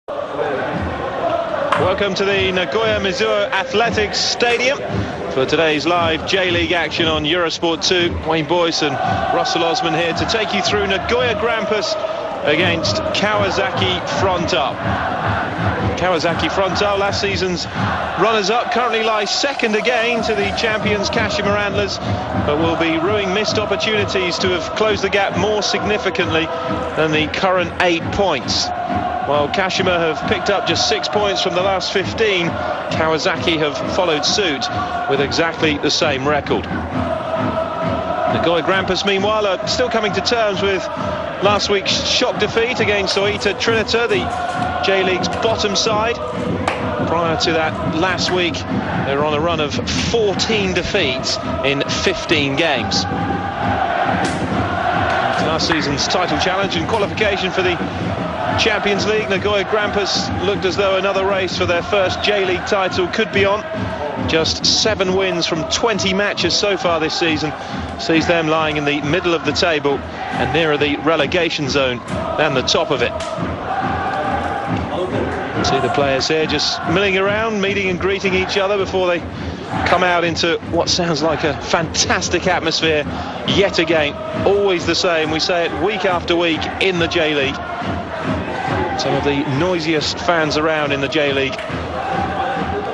Welcome to the Nagoya Mizuho Athletics Stadium for today's live J-League action on Eurosport 2. Wayne Boyce and Russell Osman here to take you through Nagoya Grampus against Kawasaki Frontale. Kawasaki Frontale, last season's runners-up, currently lie second again to the champions Kashima Antlers, but will be ruining missed opportunities to have closed the gap more significantly than the current 8 points. While Kashima have picked up just 6 points from the last 15, Kawasaki have followed suit with exactly the same record. Nagoya Grampus, meanwhile, are still coming to terms with last week's shock defeat against Oita Trinita, the J-League's bottom side. Prior to that, last week, they were on a run of 14 defeats in 15 games. Last season's title challenge and qualification for the Champions League, Nagoya Grampus looked as though another race for their first J-League title could be on. Just 7 wins from 20 matches so far this season sees them lying in the middle of the table and nearer the relegation zone than the top of it. See the players here just milling around, meeting and greeting each other before they come out into what sounds like a fantastic atmosphere yet again. Always the same, we say it week after week in the J-League. Some of the noisiest fans around in the J-League.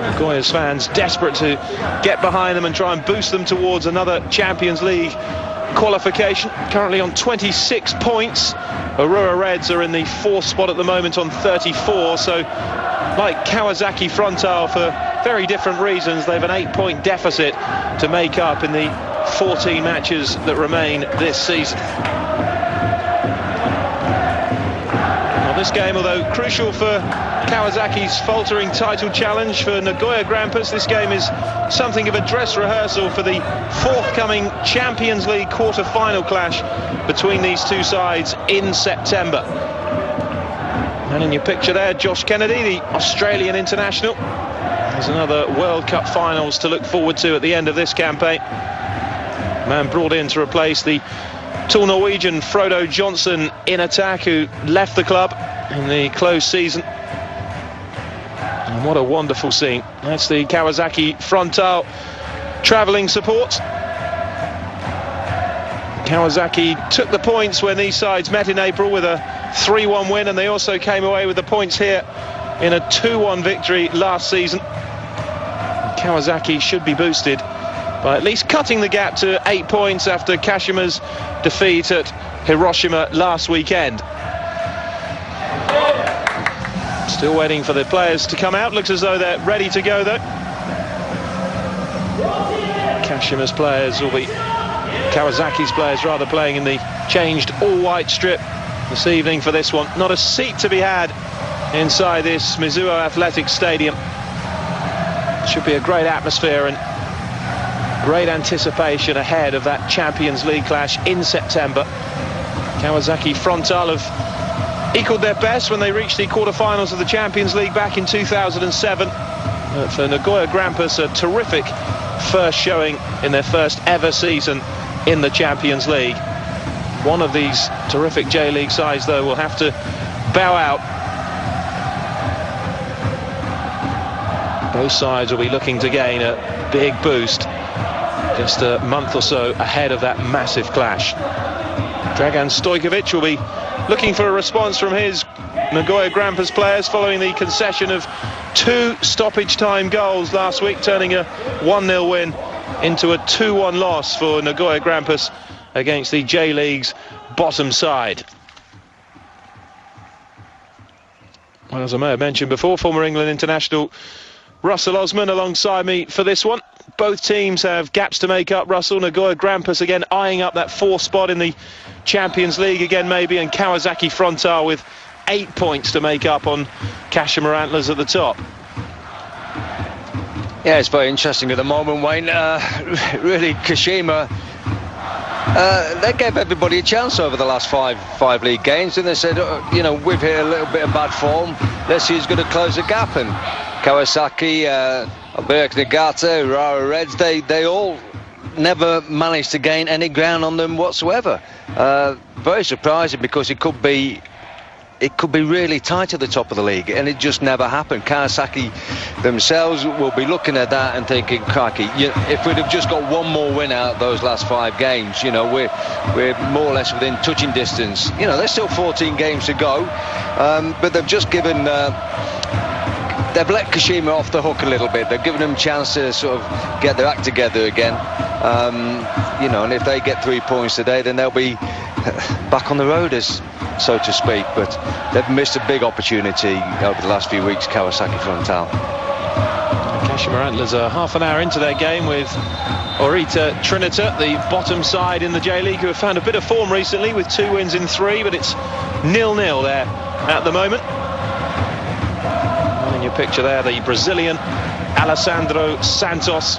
Nagoya's fans desperate to get behind them and try and boost them towards another Champions League qualification. Currently on 26 points. Aurora Reds are in the 4th spot at the moment on 34. So, like Kawasaki Frontale, for very different reasons, they have an 8-point deficit to make up in the 14 matches that remain this season. This game, although crucial for Kawasaki's faltering title challenge, for Nagoya Grampus, this game is something of a dress rehearsal for the forthcoming Champions League quarter-final clash between these two sides in September. And in your picture there, Josh Kennedy, the Australian international. There's another World Cup finals to look forward to at the end of this campaign. Man brought in to replace the tall Norwegian Frodo Johnson in attack, who left the club in the closed season. And what a wonderful scene. That's the Kawasaki Frontale travelling support. Kawasaki took the points when these sides met in April with a 3-1 win, and they also came away with the points here in a 2-1 victory last season. Kawasaki should be boosted by at least cutting the gap to 8 points after Kashima's defeat at Hiroshima last weekend. Still waiting for the players to come out. Looks as though they're ready to go, though. Kashima's players will be, Kawasaki's players rather, playing in the changed all-white strip this evening for this one. Not a seat to be had inside this Mizuho Athletics Stadium. Should be a great atmosphere and great anticipation ahead of that Champions League clash in September. Kawasaki Frontale have equalled their best when they reached the quarter-finals of the Champions League back in 2007. For Nagoya Grampus, a terrific first showing in their first ever season in the Champions League. One of these terrific J-League sides, though, will have to bow out. Both sides will be looking to gain a big boost just a month or so ahead of that massive clash. Dragan Stojkovic will be looking for a response from his Nagoya Grampus players following the concession of 2 stoppage time goals last week, turning a 1-0 win into a 2-1 loss for Nagoya Grampus against the J-League's bottom side. Well, as I may have mentioned before, former England international Russell Osman alongside me for this one. Both teams have gaps to make up. Russell, Nagoya Grampus again eyeing up that 4th spot in the Champions League again maybe, and Kawasaki Frontale with 8 points to make up on Kashima Antlers at the top. Yeah, it's very interesting at the moment, Wayne. Really, Kashima, they gave everybody a chance over the last five league games, and they said, you know, we've hit a little bit of bad form, let's see who's going to close the gap. And Kawasaki, Berk Nagata, Aurora Reds, they all never managed to gain any ground on them whatsoever. Very surprising, because it could be it could be really tight at the top of the league, and it just never happened. Kawasaki themselves will be looking at that and thinking, crikey, if we'd have just got one more win out of those last 5 games, you know, we're more or less within touching distance. You know, there's still 14 games to go, but they've just given they've let Kashima off the hook a little bit. They've given them a chance to sort of get their act together again. You know, and if they get 3 points today, then they'll be back on the road, as so to speak. But they've missed a big opportunity over the last few weeks, Kawasaki Frontale. Kashima Antlers are half an hour into their game with Orita Trinita, the bottom side in the J-League, who have found a bit of form recently with 2 wins in 3, but it's 0-0 there at the moment. And in your picture there, the Brazilian Alessandro Santos,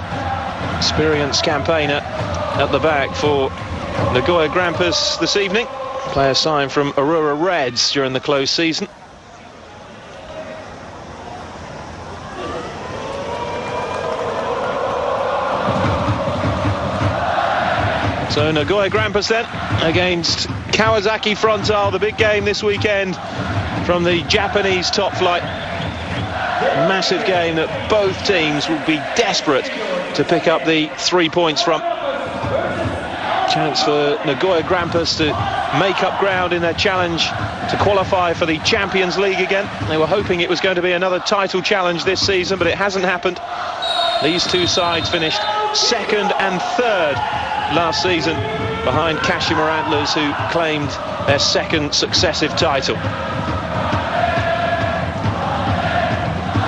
experienced campaigner at the back for Nagoya Grampus this evening. Player signed from Aurora Reds during the close season. So Nagoya Grampus then against Kawasaki Frontale, the big game this weekend from the Japanese top flight. Massive game that both teams will be desperate to pick up the 3 points from. Chance for Nagoya Grampus to make up ground in their challenge to qualify for the Champions League again. They were hoping it was going to be another title challenge this season, but it hasn't happened. These 2 sides finished 2nd and 3rd last season behind Kashima Antlers, who claimed their 2nd successive title.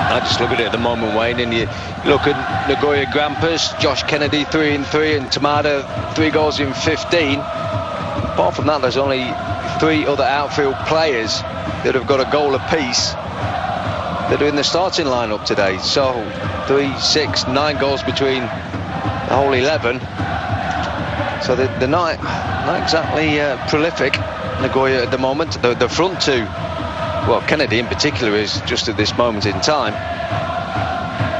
I just look at it at the moment, Wayne, and you look at Nagoya Grampus, Josh Kennedy 3 and 3, and Tamada 3 goals in 15. Apart from that, there's only 3 other outfield players that have got a goal apiece that are in the starting lineup today. So 3, 6, 9 goals between the whole 11. So they're not exactly prolific, Nagoya, at the moment. The front 2, well, Kennedy in particular, is just at this moment in time.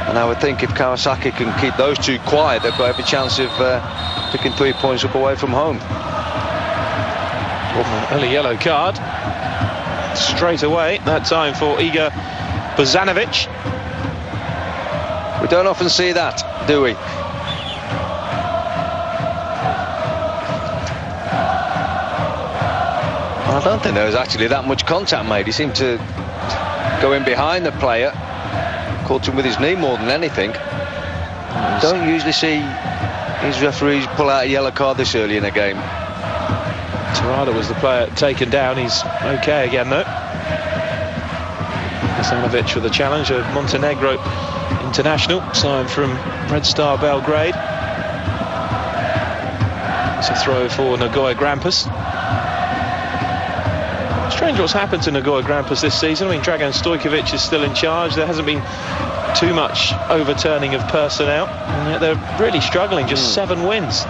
And I would think if Kawasaki can keep those 2 quiet, they've got every chance of picking 3 points up away from home. Early yellow card straight away, that time for Igor Bozanovic. We don't often see that, do we? I don't think there was actually that much contact made. He seemed to go in behind the player, caught him with his knee more than anything. Don't usually see his referees pull out a yellow card this early in a game. Terada was the player taken down. He's okay again though. Bozanovic with the challenge, of Montenegro international, signed from Red Star Belgrade. It's a throw for Nagoya Grampus. Strange what's happened to Nagoya Grampus this season. I mean, Dragan Stojkovic is still in charge. There hasn't been too much overturning of personnel, and yet they're really struggling. Just 7 wins.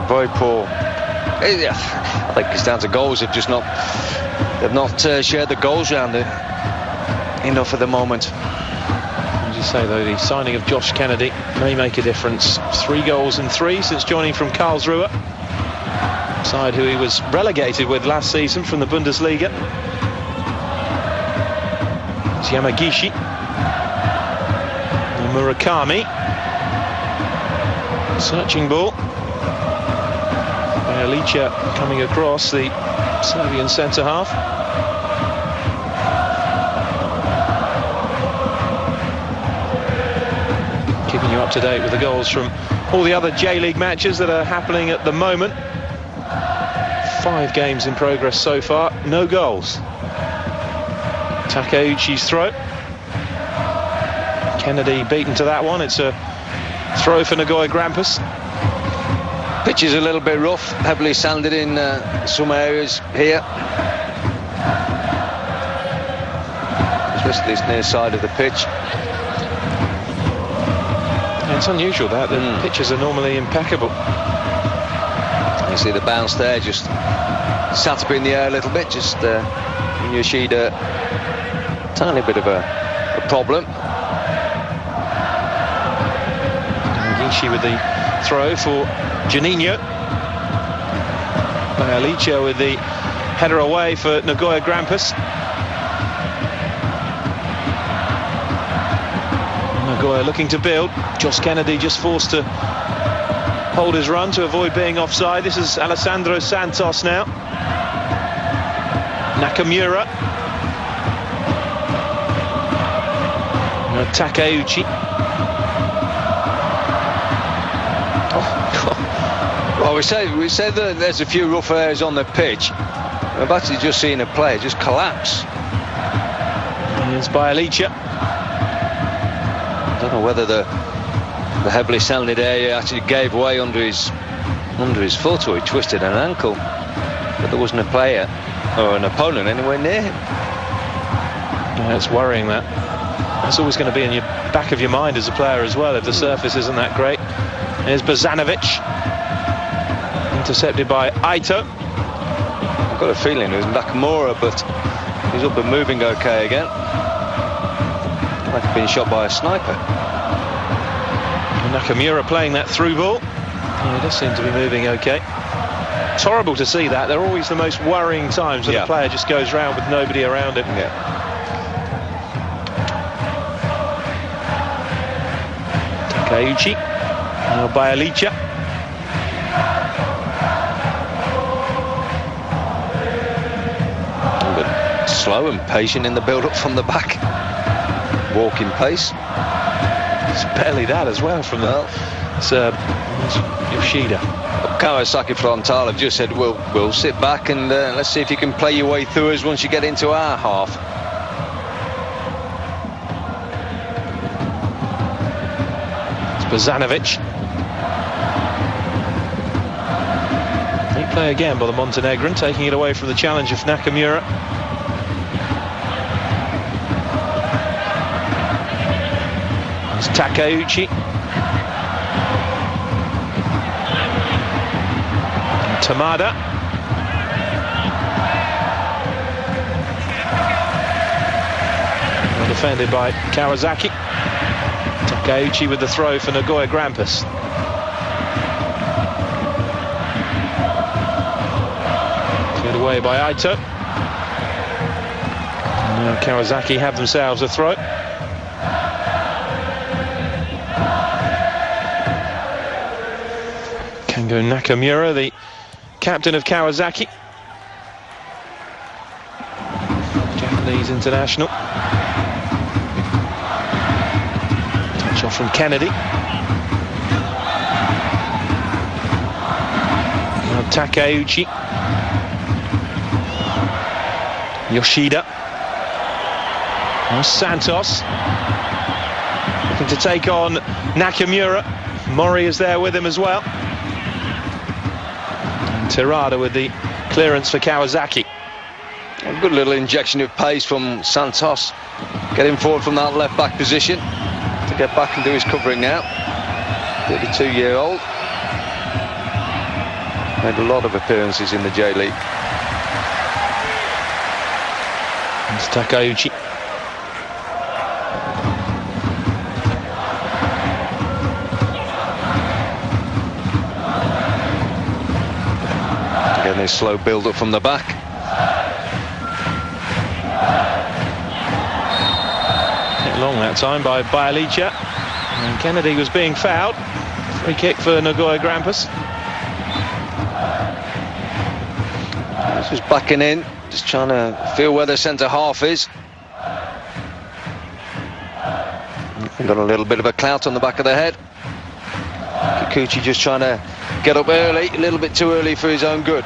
Very poor. I think it's down to goals. They've not shared the goals round enough at the moment. As you say though, the signing of Josh Kennedy may make a difference. 3 goals in 3 since joining from Karlsruhe, side who he was relegated with last season from the Bundesliga. It's Yamagishi, and Murakami, searching ball. Alicia coming across, the Serbian centre half. Keeping you up to date with the goals from all the other J-League matches that are happening at the moment. 5 games in progress so far, no goals. Takeuchi's throw. Kennedy beaten to that one. It's a throw for Nagoya Grampus. Pitch is a little bit rough, heavily sanded in some areas here, especially this near side of the pitch. And it's unusual that the pitches are normally impeccable. You see the bounce there, just sat up in the air a little bit, just Yoshida, tiny bit of a problem. Gishi with the throw for Juninho. Alicia with the Header away for Nagoya Grampus. Nagoya looking to build. Josh Kennedy just forced to hold his run to avoid being offside. This is Alessandro Santos now. Nakamura. Takeuchi. Well, we said that there's a few rough areas on the pitch. I've actually just seen a player just collapse. Here's Bialicia. I don't know whether the heavily sounded area actually gave way under his foot, or he twisted an ankle. But there wasn't a player or an opponent anywhere near him. Yeah, it's worrying, that. That's always going to be in your back of your mind as a player as well if the surface isn't that great. Here's Bozanovic. Intercepted by Aito. I've got a feeling it was Nakamura, but he's up and moving okay again. Like he's been shot by a sniper. Nakamura playing that through ball. Yeah, he does seem to be moving okay. It's horrible to see that. They're always the most worrying times when a player just goes round with nobody around him. Yeah. Takeuchi. Now Bialicia. Slow and patient in the build-up from the back. Walking pace. It's barely that as well from the Yoshida. Kawasaki Frontale have just said, we'll sit back and let's see if you can play your way through us once you get into our half. It's Bozanovic. Neat play again by the Montenegrin, taking it away from the challenge of Nakamura. It's Takeuchi. Tamada. Well defended by Kawasaki. Takeuchi with the throw for Nagoya Grampus. Cleared away by Aito. Now Kawasaki have themselves a throw. Kengo Nakamura, the captain of Kawasaki. Japanese international. Touch off from Kennedy. Now Takeuchi. Yoshida. Now Santos. Looking to take on Nakamura. Mori is there with him as well. Terada with the clearance for Kawasaki. A good little injection of pace from Santos. Getting forward from that left back position to get back and do his covering now. 32-year-old. Made a lot of appearances in the J-League. It's Takeuchi. Again, this slow build-up from the back. Hit long that time by Bialicia. And Kennedy was being fouled. Free kick for Nagoya Grampus. Just backing in, just trying to feel where the centre half is. Got a little bit of a clout on the back of the head. Kikuchi just trying to get up early, a little bit too early for his own good.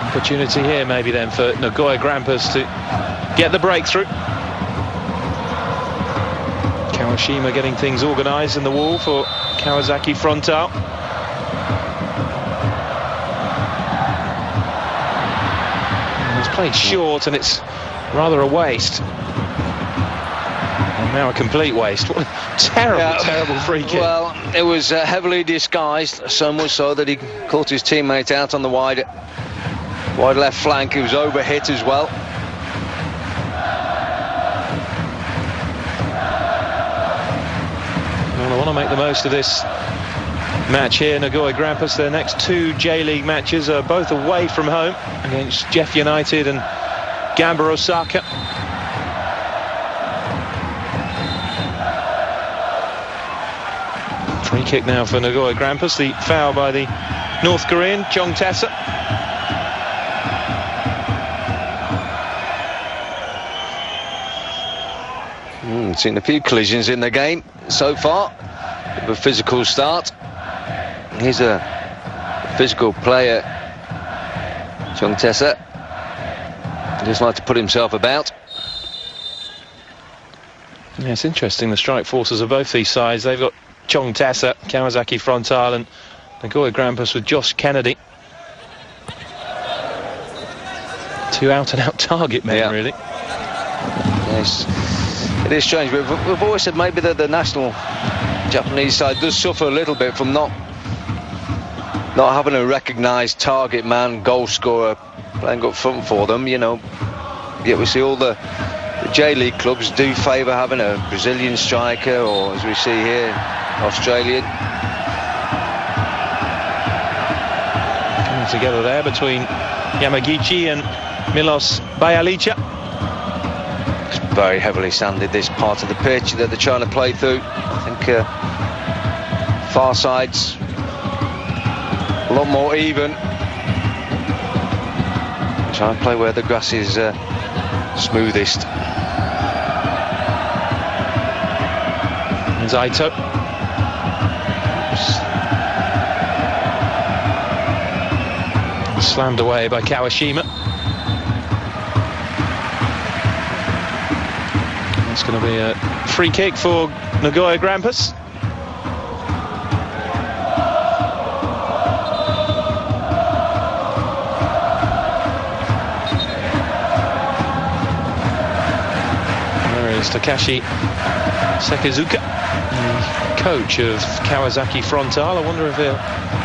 Opportunity here maybe then for Nagoya Grampus to get the breakthrough. Kawashima getting things organised in the wall for Kawasaki Frontale. It's played short and it's rather a waste. And now a complete waste. What a terrible free kick. Well, it was heavily disguised, so much so that he caught his teammate out on the wide left flank. He was overhit as well. Well, I want to make the most of this match here. Nagoya Grampus, their next 2 J-League matches are both away from home against Jeff United and Gamba Osaka. Free kick now for Nagoya Grampus. The foul by the North Korean, Chong Tessa. Seen a few collisions in the game so far. Bit of a physical start. He's a physical player, Chong Tessa. Just like to put himself about. Yeah, it's interesting, the strike forces of both these sides. They've got Chong Tessa, Kawasaki Frontale, and Nagoya Grampus with Josh Kennedy. 2 out-and-out target men, really. Yes, it is strange. We've always said maybe that the national Japanese side does suffer a little bit from not having a recognised target man, goal scorer playing up front for them, you know. Yet we see all the J-League clubs do favour having a Brazilian striker, or as we see here, Australian. Coming together there between Yamagichi and Milos Bajalica. It's very heavily sanded, this part of the pitch that they're trying to play through. I think far side's a lot more even. Try and play where the grass is smoothest. Zaito. Slammed away by Kawashima. It's going to be a free kick for Nagoya Grampus. Takashi Sekizuka, the coach of Kawasaki Frontale. I wonder if he'll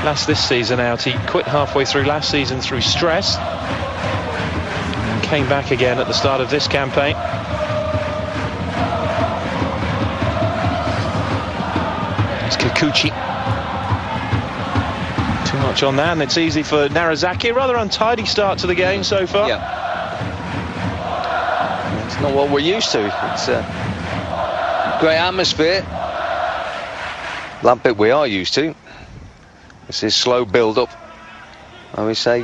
last this season out. He quit halfway through last season through stress and came back again at the start of this campaign. It's Kikuchi. Too much on that, and it's easy for Narazaki. A rather untidy start to the game so far. Yeah. Not what we're used to. It's a great atmosphere. That bit we are used to. This is slow build-up. I would say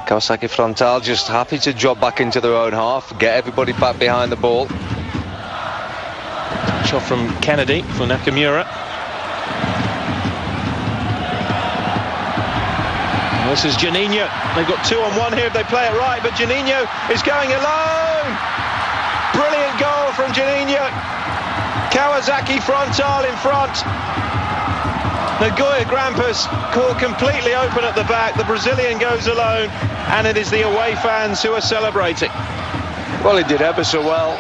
Kawasaki Frontale just happy to drop back into their own half, get everybody back behind the ball. Shot from Kennedy for Nakamura. And this is Juninho. They've got 2-on-1 here if they play it right, but Juninho is going alone. Brilliant goal from Juninho. Kawasaki Frontale in front. Nagoya Grampus caught completely open at the back. The Brazilian goes alone, and it is the away fans who are celebrating. Well, he did ever so well.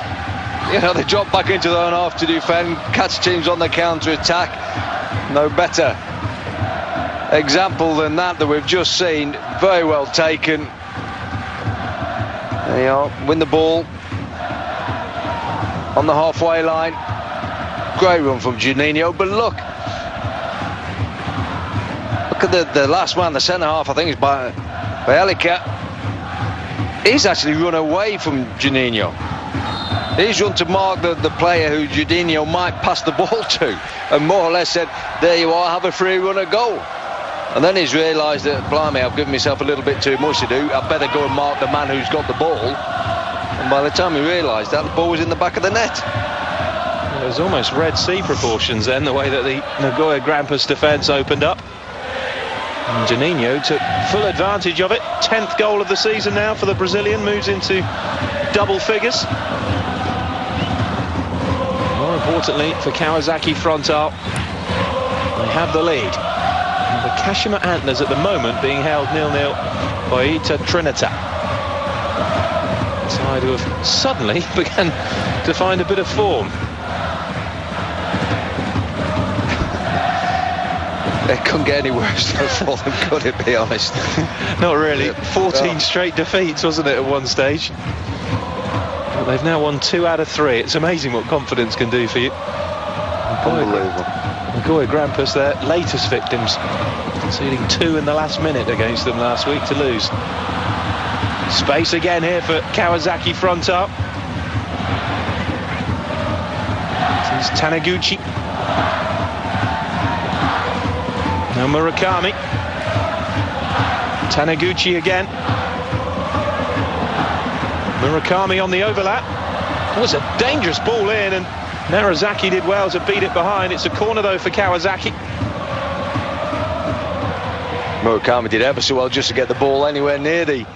You know, they drop back into their own half to defend, catch teams on the counter-attack. No better example than that we've just seen. Very well taken. There you are, win the ball on the halfway line. Great run from Juninho, but look at the last man, the centre half, I think is by Bajalica. He's actually run away from Juninho. He's run to mark the player who Juninho might pass the ball to, and more or less said, there you are, have a free run at goal. And then he's realised that, blimey, I've given myself a little bit too much to do, I better go and mark the man who's got the ball. And by the time he realised that, the ball was in the back of the net. It was almost Red Sea proportions then, the way that the Nagoya Grampus defence opened up. And Juninho took full advantage of it. 10th goal of the season now for the Brazilian, moves into double figures. More importantly for Kawasaki Frontale, they have the lead. And the Kashima Antlers at the moment being held 0-0 by Ita Trinita. Side who have suddenly began to find a bit of form. It couldn't get any worse for them, could it, be honest? Not really. 14 straight defeats, wasn't it, at one stage? But they've now won 2 out of 3. It's amazing what confidence can do for you. Unbelievable. Nagoya Grampus, their latest victims, conceding 2 in the last minute against them last week to lose. Space again here for Kawasaki Frontale. This is Taniguchi. Now Murakami. Taniguchi again. Murakami on the overlap. That was a dangerous ball in, and Narazaki did well to beat it behind. It's a corner though for Kawasaki. Murakami did ever so well just to get the ball anywhere near the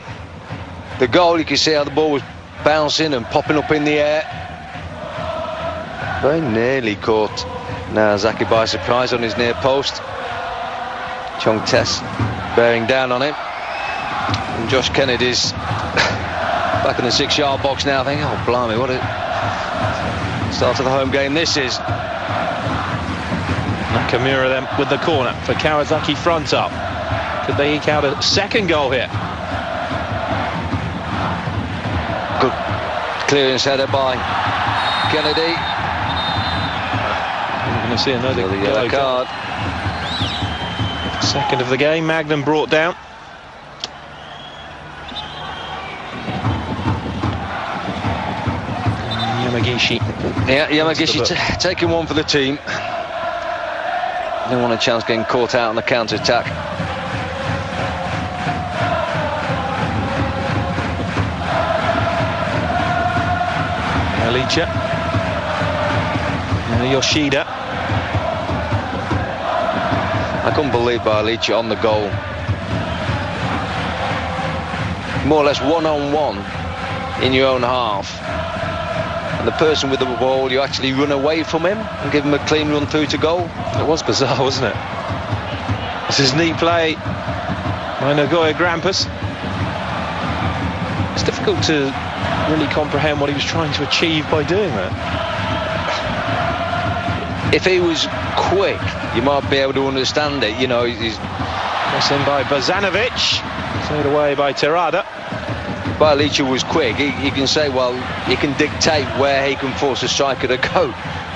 goal. You can see how the ball was bouncing and popping up in the air. Very nearly caught Narazaki by surprise on his near post. Chong Tess bearing down on him. And Josh Kennedy's back in the 6-yard box now, thinking, oh blimey, what a start of the home game this is. Nakamura then with the corner for Kawasaki Frontale. Could they eke out a second goal here? Good clearance header by Kennedy. We're going to see another yellow card. Second of the game, Magnum brought down. Yamagishi. Yeah, Yamagishi taking one for the team. Didn't want a chance getting caught out on the counter-attack. Alicia. And Yoshida. I couldn't believe Alicia on the goal. More or less one-on-one in your own half. And the person with the ball, you actually run away from him and give him a clean run through to goal. It was bizarre, wasn't it? This is neat play by Nagoya Grampus. It's difficult to really comprehend what he was trying to achieve by doing that. If he was quick, you might be able to understand it. You know, he's pressed in by Bazanovic, cleared away by Terada. But Alicia was quick. He can say, well, he can dictate where he can force a striker to go,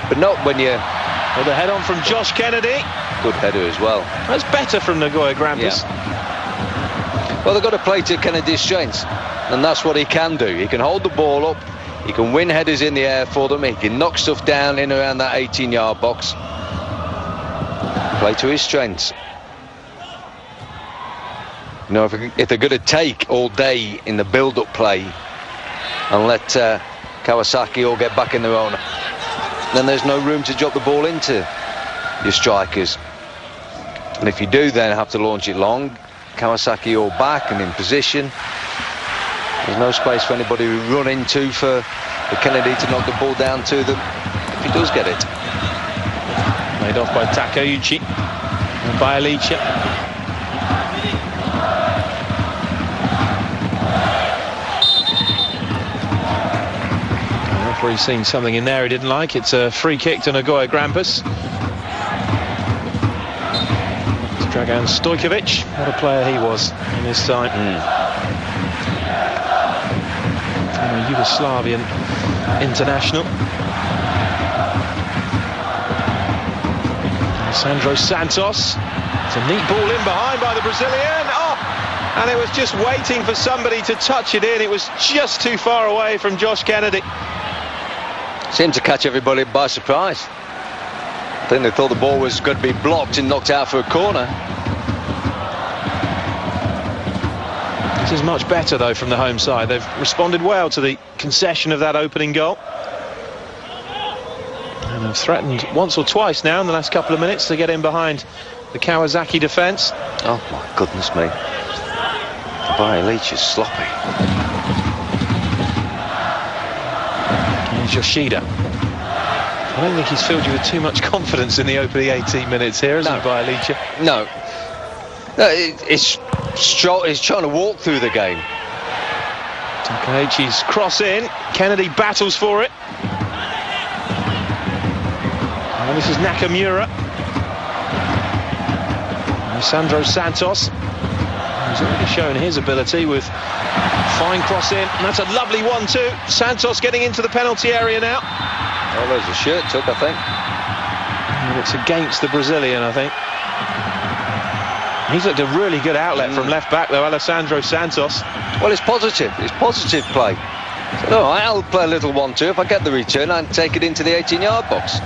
but not when you... Well, the head on from Josh Kennedy. Good header as well. That's better from Nagoya Grampus. Yeah. Well, they've got to play to Kennedy's strengths, and that's what he can do. He can hold the ball up, he can win headers in the air for them, he can knock stuff down in around that 18-yard box. Play to his strengths. You know, if they're going to take all day in the build-up play and let Kawasaki all get back in their own, then there's no room to drop the ball into your strikers. And if you do then have to launch it long, Kawasaki all back and in position, there's no space for anybody to run into for Kennedy to knock the ball down to them if he does get it. Made off by Takeuchi and by Alicia. The referee's seen something in there he didn't like. It's a free kick to Nagoya Grampus. It's Dragan Stojkovic. What a player he was in his time. Former Yugoslavian international. Sandro Santos. It's a neat ball in behind by the Brazilian. Oh! And it was just waiting for somebody to touch it in. It was just too far away from Josh Kennedy. Seemed to catch everybody by surprise. I think they thought the ball was going to be blocked and knocked out for a corner. This is much better, though, from the home side. They've responded well to the concession of that opening goal. And have threatened once or twice now in the last couple of minutes to get in behind the Kawasaki defence. Oh, my goodness me. Leach is sloppy. Here's Yoshida. I don't think he's filled you with too much confidence in the opening 18 minutes here, isn't he, Alicia? No. It's trying to walk through the game. Takeuchi's cross in. Kennedy battles for it. And this is Nakamura. Sandro Santos. He's already shown his ability with fine cross in. And that's a lovely 1-2. Santos getting into the penalty area now. Oh, there's a shirt tuck, I think. And it's against the Brazilian, I think. He's looked a really good outlet from left back, though, Alessandro Santos. Well, it's positive. It's positive play. So, all right, I'll play a little 1-2. If I get the return, I'll take it into the 18-yard box.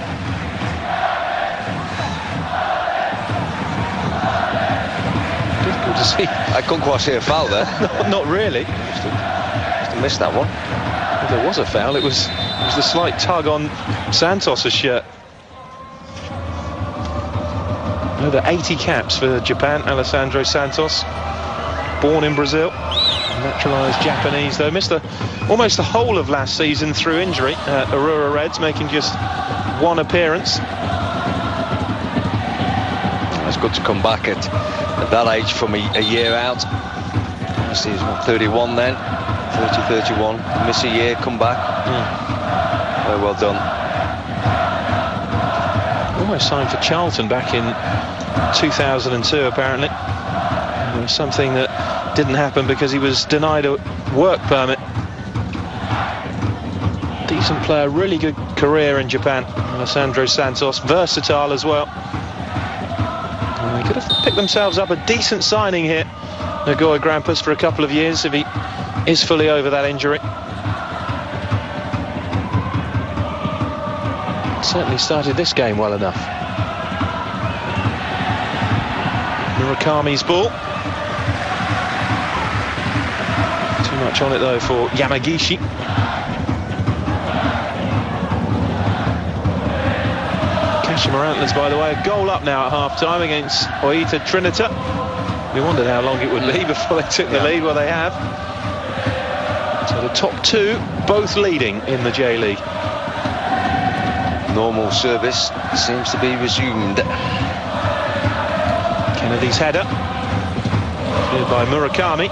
Difficult to see. I couldn't quite see a foul there. Not really. Must have missed that one. If there was a foul, it was the slight tug on Santos' shirt. Over 80 caps for Japan, Alessandro Santos. Born in Brazil, naturalised Japanese, though missed almost the whole of last season through injury. Aurora Reds making just one appearance. It's good to come back at that age from a year out. Obviously he's 31 then, 31, miss a year, come back. Very well done. Almost signed for Charlton back in 2002, apparently. It was something that didn't happen because he was denied a work permit. Decent player, really good career in Japan. Alessandro Santos, versatile as well. And they could have picked themselves up a decent signing here, Nagoya Grampus, for a couple of years if he is fully over that injury. Certainly started this game well enough. Murakami's ball. Too much on it though for Yamagishi. Kashima Antlers, by the way, a goal up now at half-time against Oita Trinita. We wondered how long it would be before they took the lead. Well, they have. So the top two both leading in the J-League. Normal service seems to be resumed. Kennedy's header, cleared by Murakami.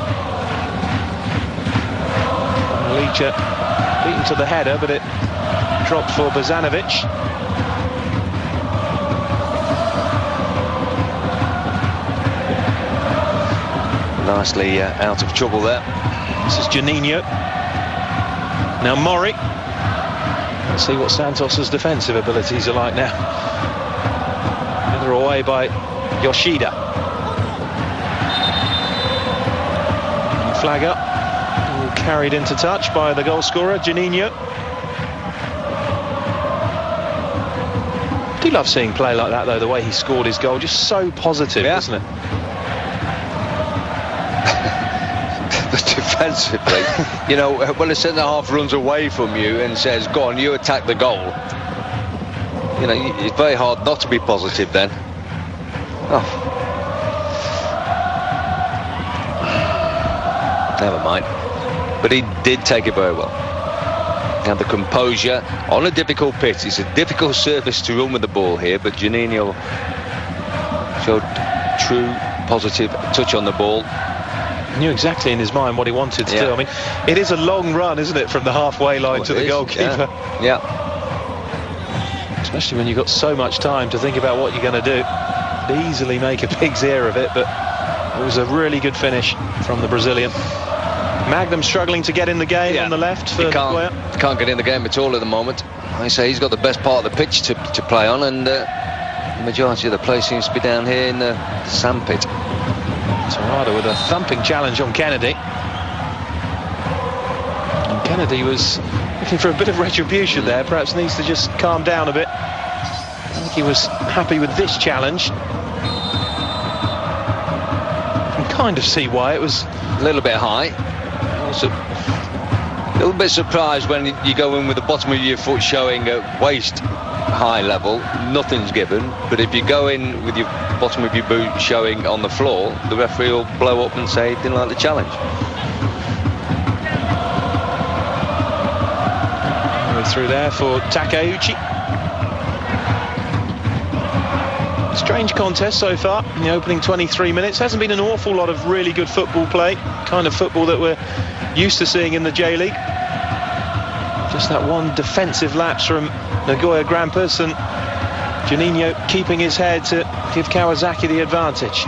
Licha beaten to the header, but it dropped for Bozanovic. Nicely out of trouble there. This is Juninho. Now Mori. Let's see what Santos's defensive abilities are like now. Header away by Yoshida. And flag up. All carried into touch by the goal scorer, Juninho. I do love seeing play like that, though, the way he scored his goal. Just so positive, isn't it? Defensively, you know, when a centre-half runs away from you and says, go on, you attack the goal, you know, it's very hard not to be positive then. Oh. Never mind. But he did take it very well. And the composure on a difficult pitch. It's a difficult surface to run with the ball here, but Juninho showed true positive touch on the ball. Knew exactly in his mind what he wanted to do. I mean, it is a long run, isn't it, from the halfway line to the goalkeeper? Yeah. Especially when you've got so much time to think about what you're going to do. Could easily make a pig's ear of it, but it was a really good finish from the Brazilian. Magnum struggling to get in the game on the left for Nagoya. Can't get in the game at all at the moment. I say he's got the best part of the pitch to play on, and the majority of the play seems to be down here in the sandpit. Torada with a thumping challenge on Kennedy. And Kennedy was looking for a bit of retribution there. Perhaps needs to just calm down a bit. I think he was happy with this challenge. You can kind of see why. It was a little bit high. Also a little bit surprised when you go in with the bottom of your foot showing at waist high level, nothing's given, but if you go in with your bottom of your boot showing on the floor, the referee will blow up and say he didn't like the challenge. Through there for Takeuchi. Strange contest so far in the opening 23 minutes. Hasn't been an awful lot of really good football play, kind of football that we're used to seeing in the J-League. Just that one defensive lapse from Nagoya Grampus, and Juninho keeping his head to give Kawasaki the advantage.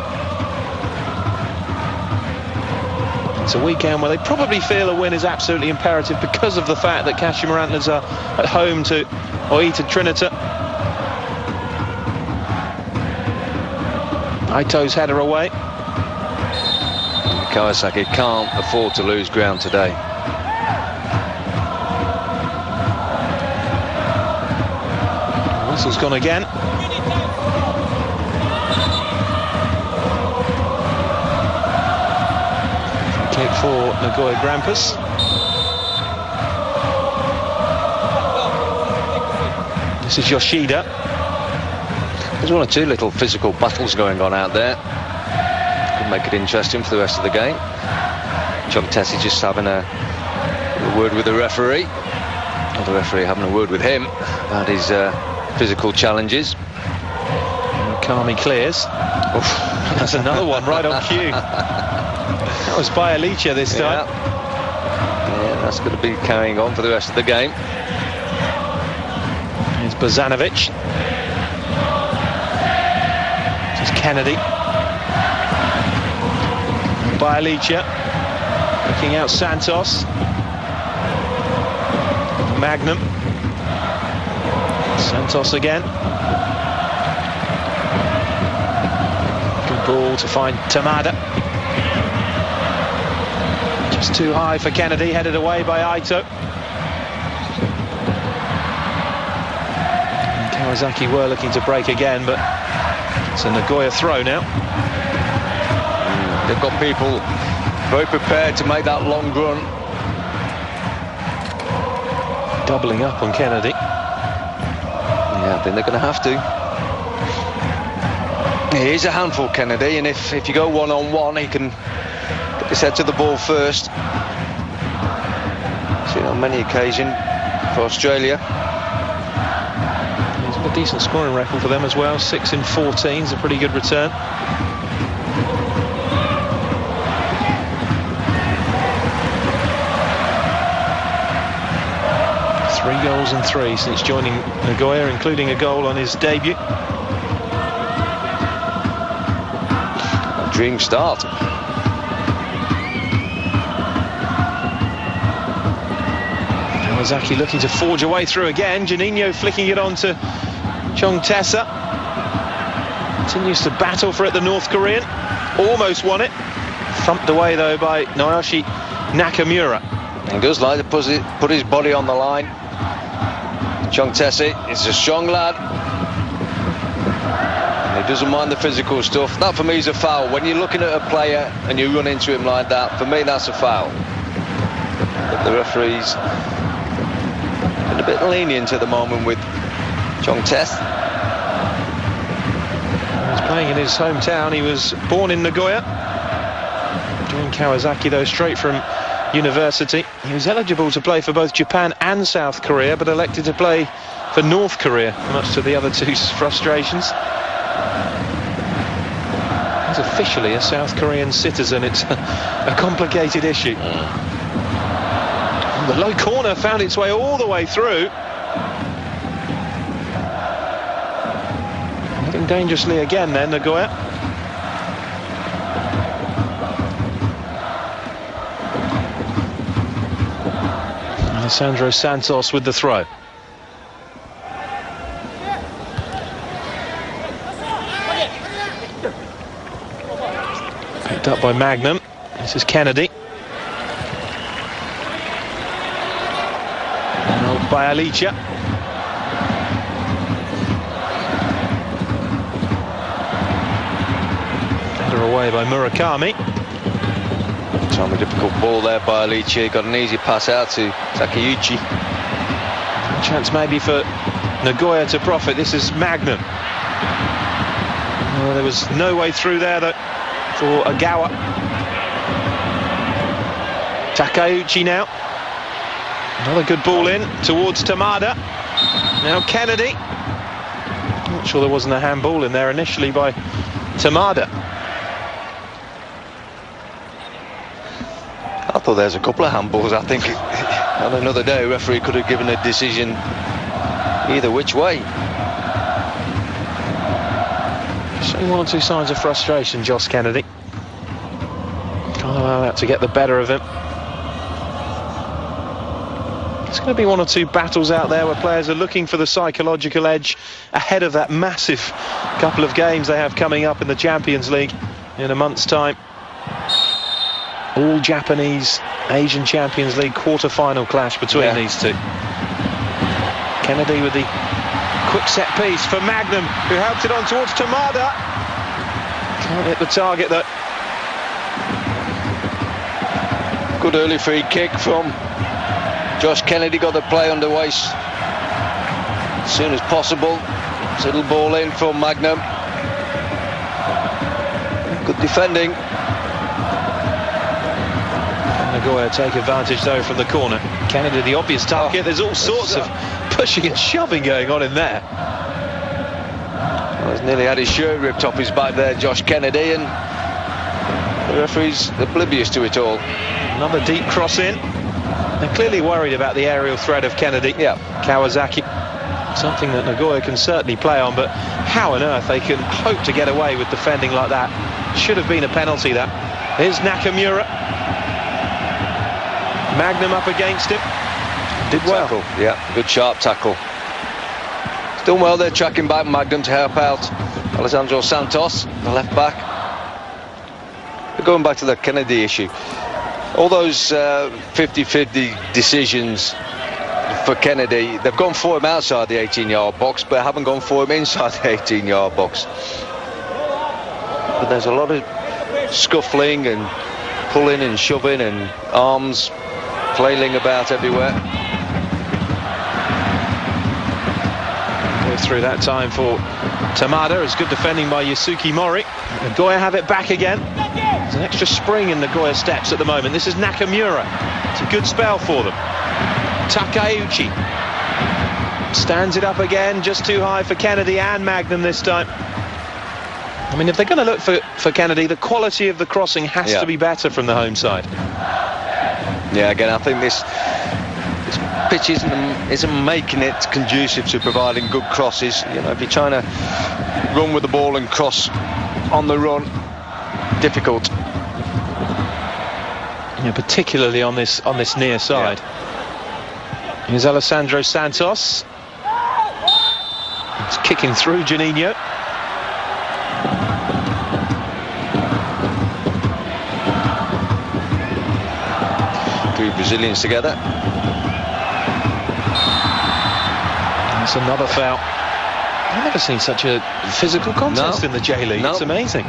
It's a weekend where they probably feel a win is absolutely imperative because of the fact that Kashima Antlers are at home to Oita Trinita. Aito's header away. Kawasaki can't afford to lose ground today. Whistle's gone again. Kick for Nagoya Grampus. This is Yoshida. There's one or two little physical battles going on out there. Could make it interesting for the rest of the game. John Tessie just having a word with the referee. Or the referee having a word with him about his physical challenges. Kami clears. Oof, that's another one right on cue. That was by Alicia this time. Yeah, that's going to be carrying on for the rest of the game. Here's Bozanovic. This is Kennedy. By Alicia. Looking out Santos. Magnum. Santos again. Good ball to find Tamada. Just too high for Kennedy, headed away by Aito. And Kawasaki were looking to break again, but it's a Nagoya throw now. They've got people very prepared to make that long run. Doubling up on Kennedy. Yeah, I think they're going to have to. He is a handful, Kennedy, and if you go one-on-one, he can get his head to the ball first. Seen on many occasions for Australia. He's got a decent scoring record for them as well. 6 in 14 is a pretty good return. 3 goals and 3 since joining Nagoya, including a goal on his debut. A dream start. Kawasaki looking to forge a way through again. Juninho flicking it on to Chong Tessa. Continues to battle for it, the North Korean. Almost won it. Thumped away though by Naoshi Nakamura. He does like to put his body on the line. Chong Tessie is a strong lad. And he doesn't mind the physical stuff. That for me is a foul. When you're looking at a player and you run into him like that, for me that's a foul. But the referee's been a bit lenient at the moment with Chong Tess. He's playing in his hometown. He was born in Nagoya. Joined Kawasaki though straight from university. He was eligible to play for both Japan and South Korea, but elected to play for North Korea, much to the other two's frustrations. He's officially a South Korean citizen. It's a complicated issue. The low corner found its way all the way through. Heading dangerously again then, Nagoya. Alessandro Santos with the throw. Picked up by Magnum. This is Kennedy. And by Alicia. Header away by Murakami. A difficult ball there by Alicia. Got an easy pass out to Takeuchi. A chance maybe for Nagoya to profit. This is Magnum. Well, there was no way through there for Agawa. Takeuchi now. Another good ball in towards Tamada. Now Kennedy. Not sure there wasn't a handball in there initially by Tamada. I thought there's a couple of handballs. I think on another day a referee could have given a decision either which way. Showing 1 or 2 signs of frustration, Joss Kennedy. Can't allow that to get the better of him. There's going to be one or two battles out there where players are looking for the psychological edge ahead of that massive couple of games they have coming up in the Champions League in a month's time. All Japanese Asian Champions League quarter-final clash between these two. Kennedy with the quick set piece for Magnum, who helped it on towards Tamada. Can't hit the target though. Good early free kick from Josh Kennedy, got the play underway as soon as possible. Little ball in from Magnum. Good defending. Nagoya take advantage though from the corner. Kennedy the obvious target. There's all sorts of pushing and shoving going on in there. Well, he's nearly had his shirt ripped off his back there, Josh Kennedy, and the referee's oblivious to it all. Another deep cross in. They're clearly worried about the aerial threat of Kennedy. Kawasaki, something that Nagoya can certainly play on, but how on earth they can hope to get away with defending like that? Should have been a penalty, that. Here's Nakamura. Magnum up against him. Did well. Tackle. Good sharp tackle. It's done well there, tracking back Magnum to help out Alessandro Santos, the left back. But going back to the Kennedy issue, all those 50-50 decisions for Kennedy, they've gone for him outside the 18-yard box, but haven't gone for him inside the 18-yard box. But there's a lot of scuffling and pulling and shoving and arms flailing about everywhere. Go through that time for Tamada. It's good defending by Yasuki Mori. Nagoya have it back again. There's an extra spring in Nagoya steps at the moment. This is Nakamura. It's a good spell for them. Takeuchi stands it up again, just too high for Kennedy and Magnum this time. I mean, if they're going to look for Kennedy, the quality of the crossing has to be better from the home side. Again, I think this pitch isn't making it conducive to providing good crosses. You know, if you're trying to run with the ball and cross on the run, difficult. Particularly on this near side. Here's Alessandro Santos. It's kicking through Juninho. Three Brazilians together. That's another foul. I've never seen such a physical contest in the J League. It's amazing.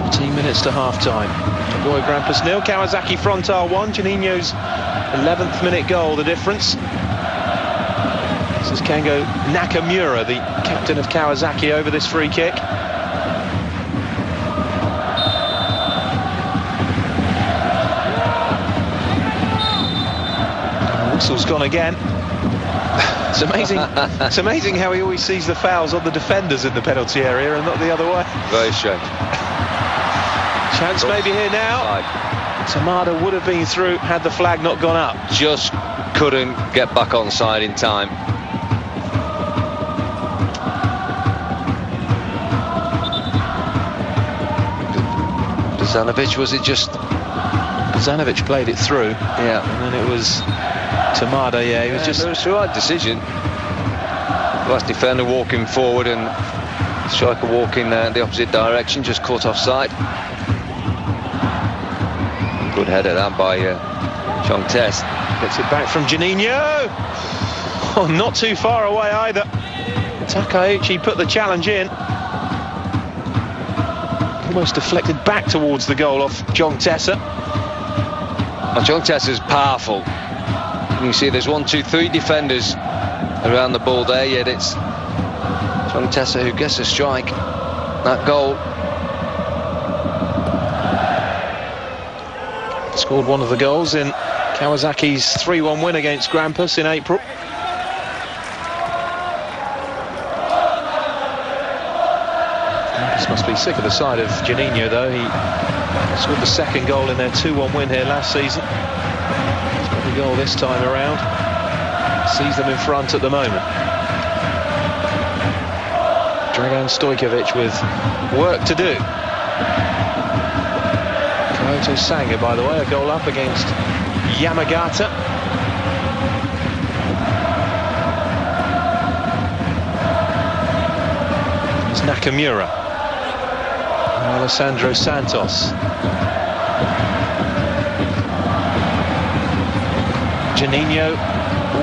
14 minutes to half-time. Nagoya Grampus 0, Kawasaki Frontale 1. Juninho's 11th minute goal, the difference. This is Kengo Nakamura, the captain of Kawasaki, over this free kick. Whistle's gone again. It's amazing. It's amazing how he always sees the fouls on the defenders in the penalty area and not the other way. Very strange. Chance maybe here now. Tamada would have been through had the flag not gone up. Just couldn't get back on side in time. Bozanovic, was it just? Bozanovic played it through. And then it was Tamada. He was just. It was the right decision. Last defender walking forward and striker walking the opposite direction, just caught offside. Good header that by Chong Test. Gets it back from Juninho. Oh, not too far away either. Takeuchi put the challenge in. Almost deflected back towards the goal off Chong Tessa. Well, Chong Tessa's powerful. You can see there's 1, 2, 3 defenders around the ball there, yet it's Chong Tessa who gets a strike. That goal. Scored one of the goals in Kawasaki's 3-1 win against Grampus in April. Grampus must be sick of the side of Juninho, though. He scored the second goal in their 2-1 win here last season. He's got the goal this time around. Sees them in front at the moment. Dragan Stojkovic with work to do. Naoto Saga, by the way, a goal up against Yamagata. It's Nakamura. Alessandro Santos. Juninho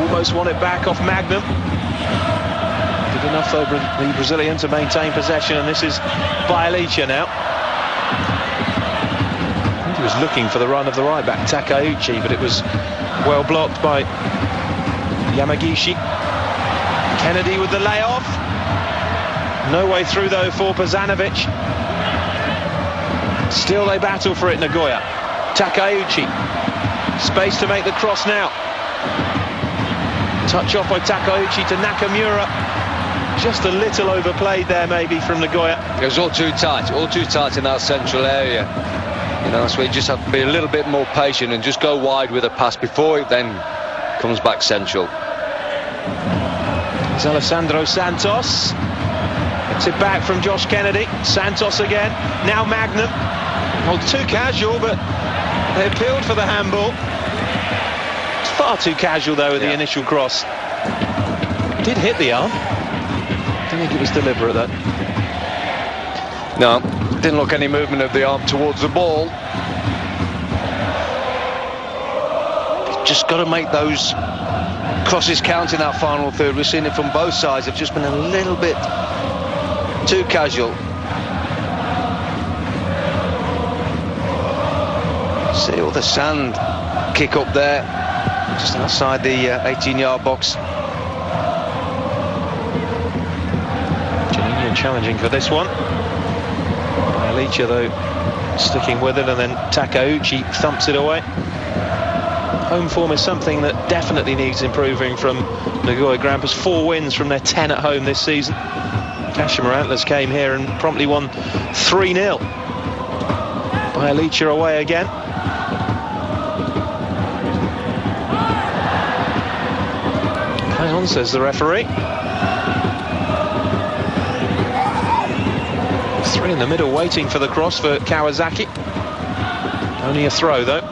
almost won it back off Magnum. Did enough though, the Brazilian, to maintain possession, and this is Bialicia now. I think he was looking for the run of the right back, Takeuchi, but it was well blocked by Yamagishi. Kennedy with the layoff. No way through though for Pazanovic. Still they battle for it, Nagoya. Takeuchi. Space to make the cross now. Touch off by Takeuchi to Nakamura. Just a little overplayed there maybe from Nagoya. It was all too tight in that central area. You know, that's where you just have to be a little bit more patient and just go wide with a pass before it then comes back central. It's Alessandro Santos. It's it back from Josh Kennedy. Santos again. Now Magnum. Well, too casual, but they appealed for the handball. It's far too casual though with the initial cross. Did hit the arm. Don't think it was deliberate though. No, didn't look any movement of the arm towards the ball. Just got to make those crosses count in that final third. We're seeing it from both sides. They've just been a little bit too casual. See all the sand kick up there, just outside the 18-yard box. Juninho challenging for this one. Bialicia though sticking with it, and then Takeuchi thumps it away. Home form is something that definitely needs improving from Nagoya Grampus. 4 wins from their 10 at home this season. Kashima Antlers came here and promptly won 3-0. Bialicia away again. Hang on, says the referee. 3 in the middle waiting for the cross for Kawasaki. Only a throw though.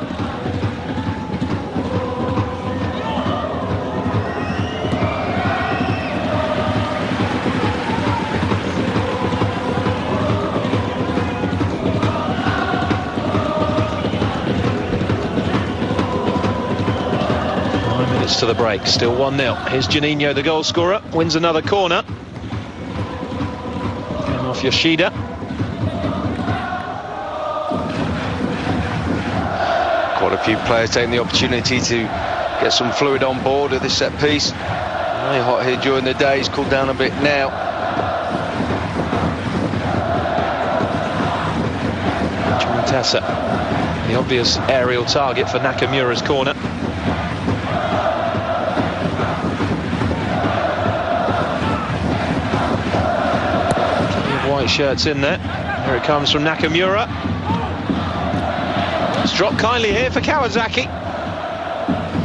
To the break, still 1-0. Here's Juninho, the goal scorer, wins another corner. Came off Yoshida. Quite a few players taking the opportunity to get some fluid on board at this set piece. Very hot here during the day, it's cooled down a bit now. Tessa, the obvious aerial target for Nakamura's corner. White shirts in there. Here it comes from Nakamura. It's dropped kindly here for Kawasaki.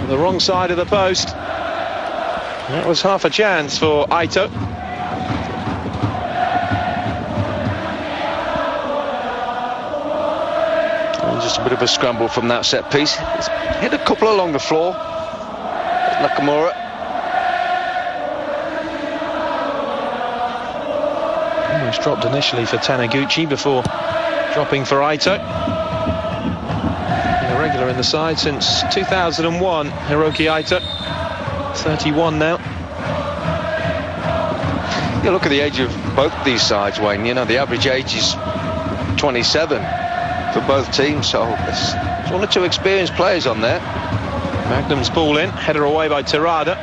The wrong side of the post. That was half a chance for Aito. And just a bit of a scramble from that set piece. It's hit a couple along the floor. Nakamura. Almost dropped initially for Taniguchi before dropping for Aito. Been a regular in the side since 2001, Hiroki Aito. 31 now. You look at the age of both these sides, Wayne. You know, the average age is 27 for both teams, so there's 1 or 2 experienced players on there. Magnum's ball in, header away by Terada.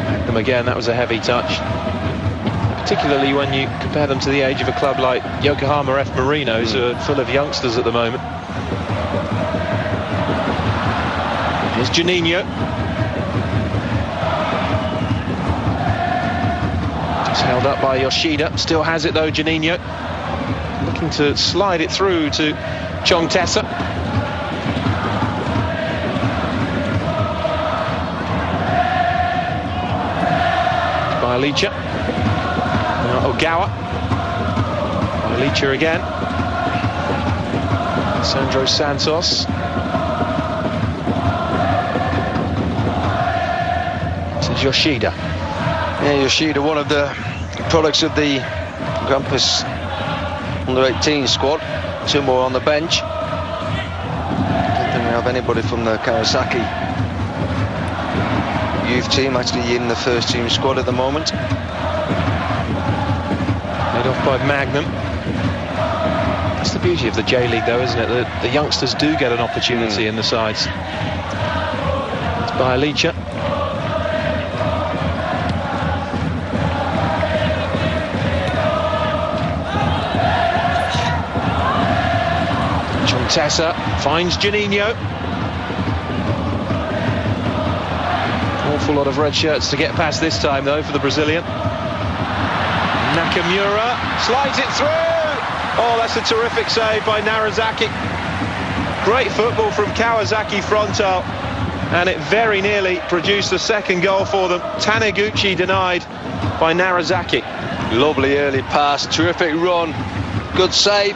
Magnum again, that was a heavy touch. Particularly when you compare them to the age of a club like Yokohama F. Marinos, who are full of youngsters at the moment. Here's Juninho. Just held up by Yoshida. Still has it though, Juninho. Looking to slide it through to Chong Tessa. Bialicia. Now Ogawa. Bialicia again. Sandro Santos. To Yoshida. Yeah, Yoshida, one of the products of the Grampus under-18 squad. 2 more on the bench. I don't think we have anybody from the Kawasaki youth team actually in the first team squad at the moment. Led off by Magnum. That's the beauty of the J-League though, isn't it? The youngsters do get an opportunity in the sides. It's by Alicia. Tessa finds Juninho. Awful lot of red shirts to get past this time though for the Brazilian. Nakamura slides it through. Oh, that's a terrific save by Narazaki. Great football from Kawasaki Frontale, and it very nearly produced the second goal for them. Taniguchi denied by Narazaki. Lovely early pass, terrific run, good save.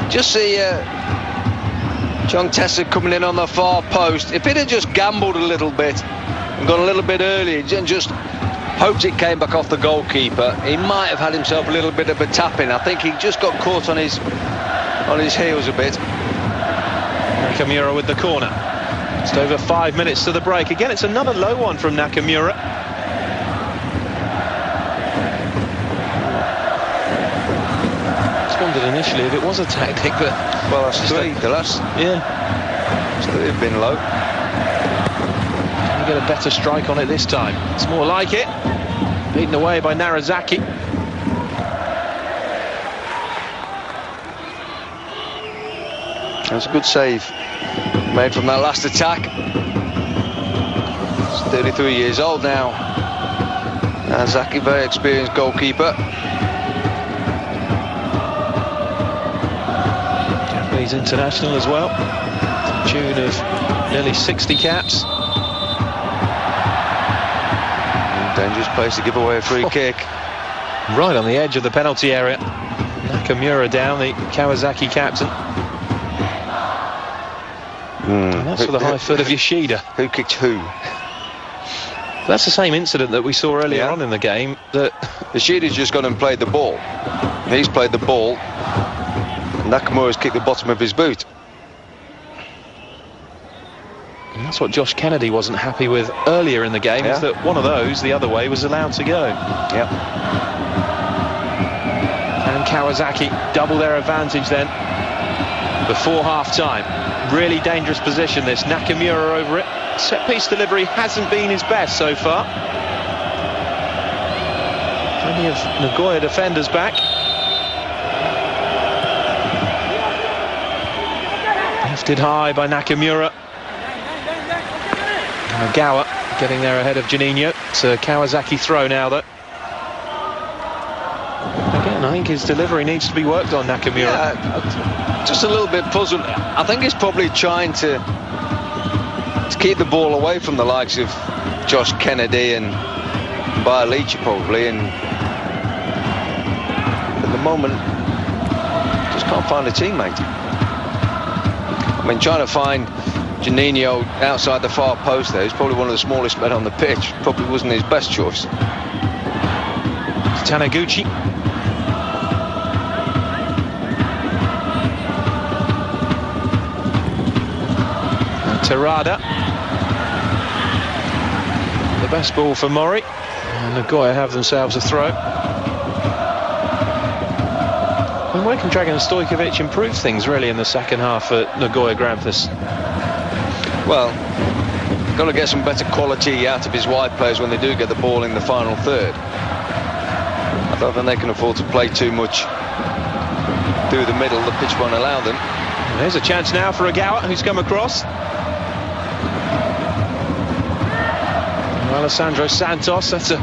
Just see John Tessa coming in on the far post. If it had just gambled a little bit and gone a little bit early and just hoped it came back off the goalkeeper, he might have had himself a little bit of a tap-in. I think he just got caught on his heels a bit. Nakamura with the corner. Just over 5 minutes to the break. Again, it's another low one from Nakamura. Wondered initially if it was a tactic, but well, that's three. The last, yeah, they've been low. Can you get a better strike on it this time? It's more like it. Beaten away by Narazaki. That's a good save made from that last attack. He's 33 years old now. Narazaki, very experienced goalkeeper. He's international as well, to the tune of nearly 60 caps. Dangerous place to give away a free kick. Right on the edge of the penalty area. Nakamura down, the Kawasaki captain. And that's for the high foot of Yoshida. Who kicked who? That's the same incident that we saw earlier on in the game. That Yoshida's just gone and played the ball. He's played the ball. Nakamura's kicked the bottom of his boot. And that's what Josh Kennedy wasn't happy with earlier in the game, is that one of those, the other way, was allowed to go. Yeah. And Kawasaki double their advantage then before half-time. Really dangerous position this. Nakamura over it. Set-piece delivery hasn't been his best so far. Plenty of Nagoya defenders back. Lifted high by Nakamura. Nagoya getting there ahead of Juninho. It's a Kawasaki throw now, though. Again, I think his delivery needs to be worked on, Nakamura. Yeah, just a little bit puzzled. I think he's probably trying to keep the ball away from the likes of Josh Kennedy and Baalici probably, and at the moment just can't find a teammate. I mean, trying to find Juninho outside the far post there, he's probably one of the smallest men on the pitch, probably wasn't his best choice. Taniguchi. Terada. The best ball for Mori. And Nagoya have themselves a throw. And where can Dragan Stojkovic improve things really in the second half for Nagoya Grampus? Well, got to get some better quality out of his wide players when they do get the ball in the final third. I don't think they can afford to play too much through the middle. The pitch won't allow them. There's a chance now for Agawa, who's come across. Alessandro Santos, that's a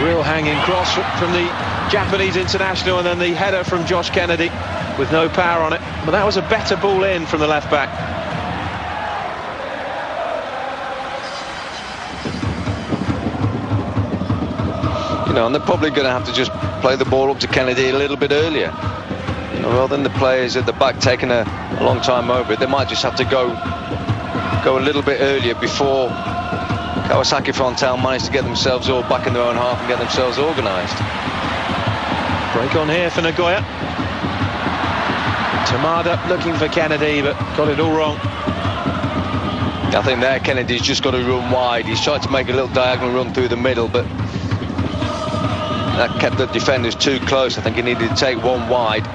real hanging cross from the Japanese international, and then the header from Josh Kennedy with no power on it. But that was a better ball in from the left back. You know, and they're probably going to have to just play the ball up to Kennedy a little bit earlier. Well, then the players at the back taking a long time over it. They might just have to go a little bit earlier before Kawasaki Frontale manage to get themselves all back in their own half and get themselves organised. Break on here for Nagoya. Tamada looking for Kennedy, but got it all wrong. I think there Kennedy's just got to run wide. He's tried to make a little diagonal run through the middle, but that kept the defenders too close. I think he needed to take one wide.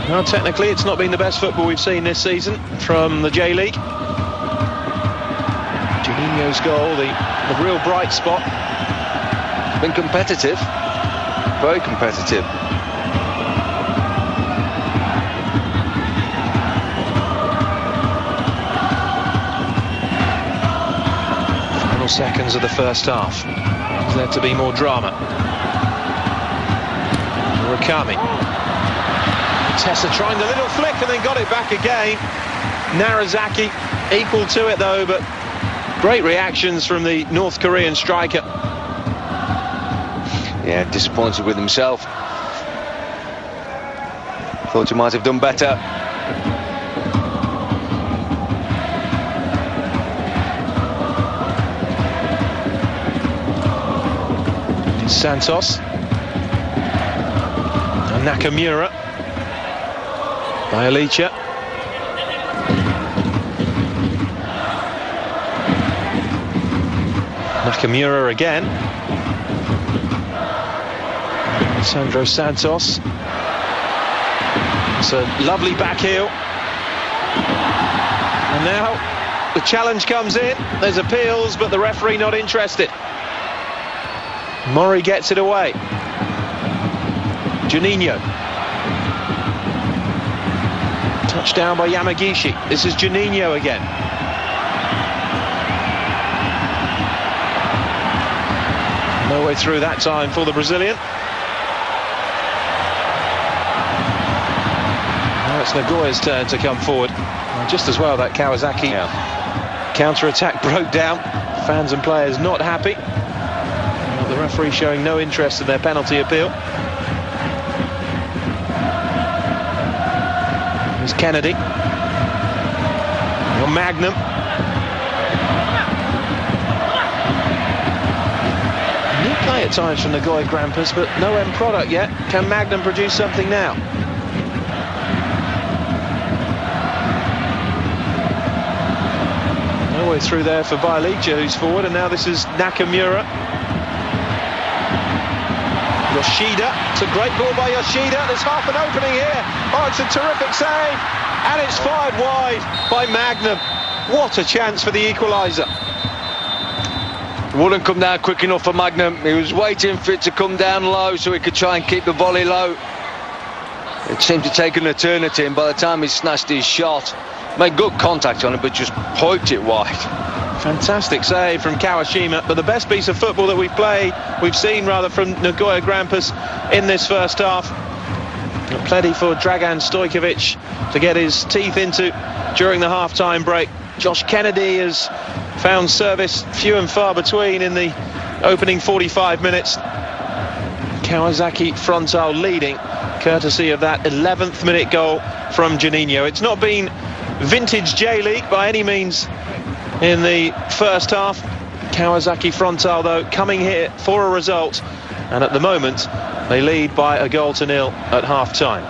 Well, technically it's not been the best football we've seen this season from the J-League. Juninho's goal, the real bright spot. It's been competitive, very competitive. Final seconds of the first half. Is there to be more drama? Murakami. Tessa trying the little flick and then got it back again. Narazaki equal to it though, but great reactions from the North Korean striker. Yeah, disappointed with himself. Thought he might have done better. It's Santos. And Nakamura. Bayalicha. Nakamura again. Sandro Santos. It's a lovely back heel. And now the challenge comes in. There's appeals, but the referee not interested. Mori gets it away. Juninho. Touchdown by Yamagishi. This is Juninho again. No way through that time for the Brazilian. Now it's Nagoya's turn to come forward. And just as well that Kawasaki counter-attack broke down. Fans and players not happy. Well, the referee showing no interest in their penalty appeal. Here's Kennedy. Your Magnum. New play at times from Nagoya Grampus, but no end product yet. Can Magnum produce something now? No way through there for Bayalicha, who's forward, and now this is Nakamura. Yoshida, it's a great ball by Yoshida. There's half an opening here. Oh, it's a terrific save, and it's fired wide by Magnum. What a chance for the equaliser. Wouldn't come down quick enough for Magnum. He was waiting for it to come down low so he could try and keep the volley low. It seemed to take an eternity, and by the time he snatched his shot, made good contact on it, but just piped it wide. Fantastic save from Kawashima, but the best piece of football that we've seen from Nagoya Grampus in this first half. Plenty for Dragan Stojkovic to get his teeth into during the half-time break. Josh Kennedy has found service few and far between in the opening 45 minutes. Kawasaki Frontale leading, courtesy of that 11th minute goal from Juninho. It's not been vintage J-League by any means in the first half. Kawasaki Frontale though coming here for a result, and at the moment they lead by 1-0 at half-time.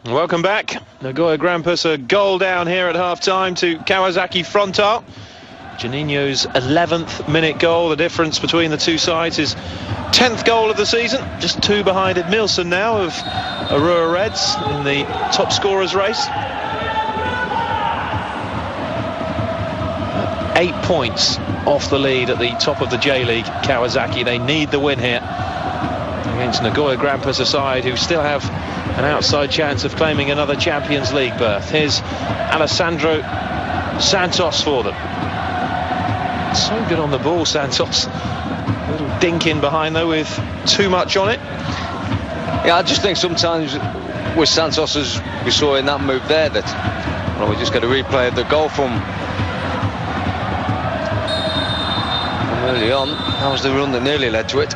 Welcome back. Nagoya Grampus a goal down here at half-time to Kawasaki Frontale. Juninho's 11th minute goal. The difference between the two sides is 10th goal of the season, just 2 behind Edmilson now of Arua Reds in the top scorers race. 8 points off the lead at the top of the J-League. Kawasaki, they need the win here against Nagoya Grampus, a side who still have an outside chance of claiming another Champions League berth. Here's Alessandro Santos for them. So good on the ball, Santos. A little dink in behind though with too much on it. Yeah, I just think sometimes with Santos, as we saw in that move there, that we just got a replay of the goal from early on. That was the run that nearly led to it.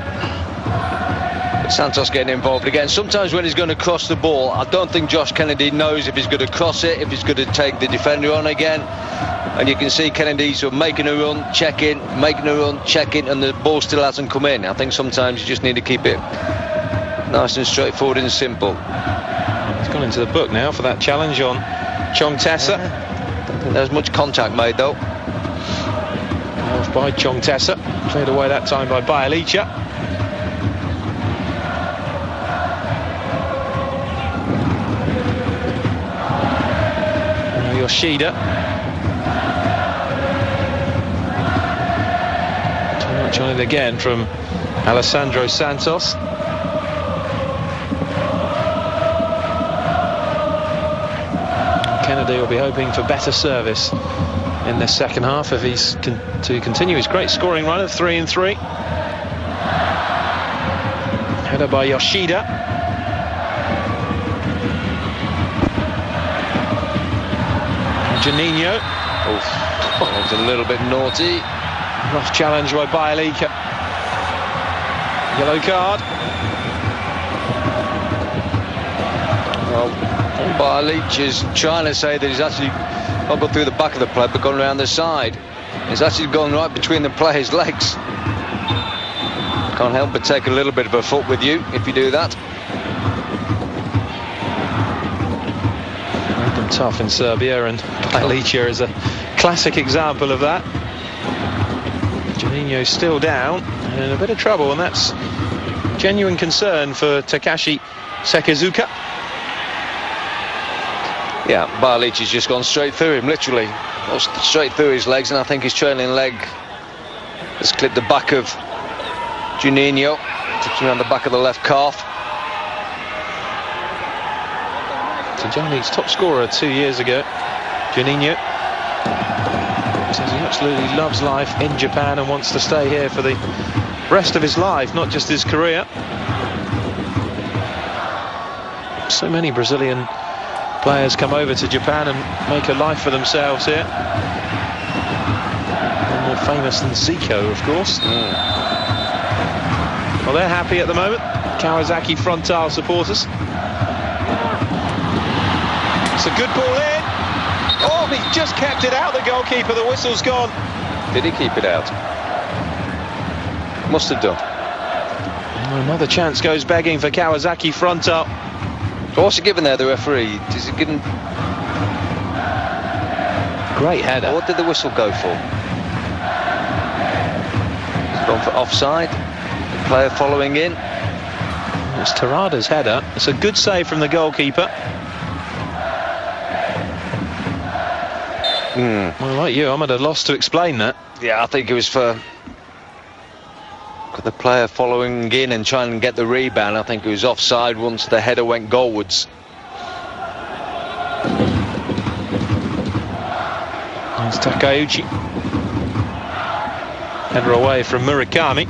But Santos getting involved again. Sometimes when he's going to cross the ball, I don't think Josh Kennedy knows if he's going to cross it, if he's going to take the defender on again. And you can see Kennedy sort of making a run, checking, making a run, checking, and the ball still hasn't come in. I think sometimes you just need to keep it nice and straightforward and simple. He's gone into the book now for that challenge on Chong Tessa. Don't think there's much contact made though. Off by Chong Tessa, cleared away that time by Bialicha. Yoshida. Too much on it again from Alessandro Santos. Kennedy will be hoping for better service in the second half if he's to continue his great scoring run of 3-3. Header by Yoshida. Juninho. That was a little bit naughty. Rough challenge by Bialicha. Yellow card. Well, Bialicha is trying to say that he's actually not gone through the back of the play, but gone around the side. He's actually gone right between the player's legs. Can't help but take a little bit of a foot with you if you do that. Made them tough in Serbia, and Bialicha is a classic example of that. Juninho's still down and in a bit of trouble, and that's genuine concern for Takashi Sekizuka. Yeah, Bialicha's just gone straight through him, literally. Straight through his legs, and I think his trailing leg has clipped the back of Juninho, touching around the back of the left calf. So Germany's top scorer 2 years ago, Juninho, says he absolutely loves life in Japan and wants to stay here for the rest of his life, not just his career. So many Brazilian players come over to Japan and make a life for themselves here. One more famous than Zico, of course. Well, they're happy at the moment, Kawasaki Frontale supporters. It's a good ball in. Oh, he just kept it out, the goalkeeper. The whistle's gone. Did he keep it out? Must have done. Another chance goes begging for Kawasaki Frontale. What's he given there, the referee? Is he given... Great header. What did the whistle go for? It's gone for offside. The player following in. It's Terada's header. It's a good save from the goalkeeper. Well, like you, I'm at a loss to explain that. Yeah, I think it was for the player following in and trying to get the rebound. I think it was offside once the header went goalwards. There's Takeuchi. Header away from Murakami.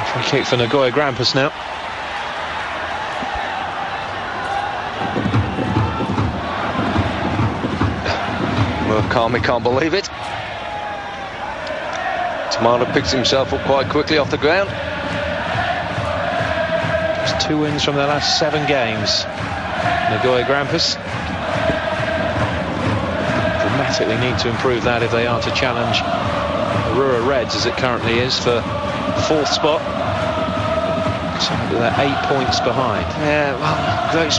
Free kick for Nagoya Grampus now. Murakami can't believe it. Tamada picks himself up quite quickly off the ground. Just 2 wins from their last 7 games. Nagoya Grampus dramatically need to improve that if they are to challenge Aurora Reds, as it currently is, for 4th spot. So they're 8 points behind. Yeah, well, great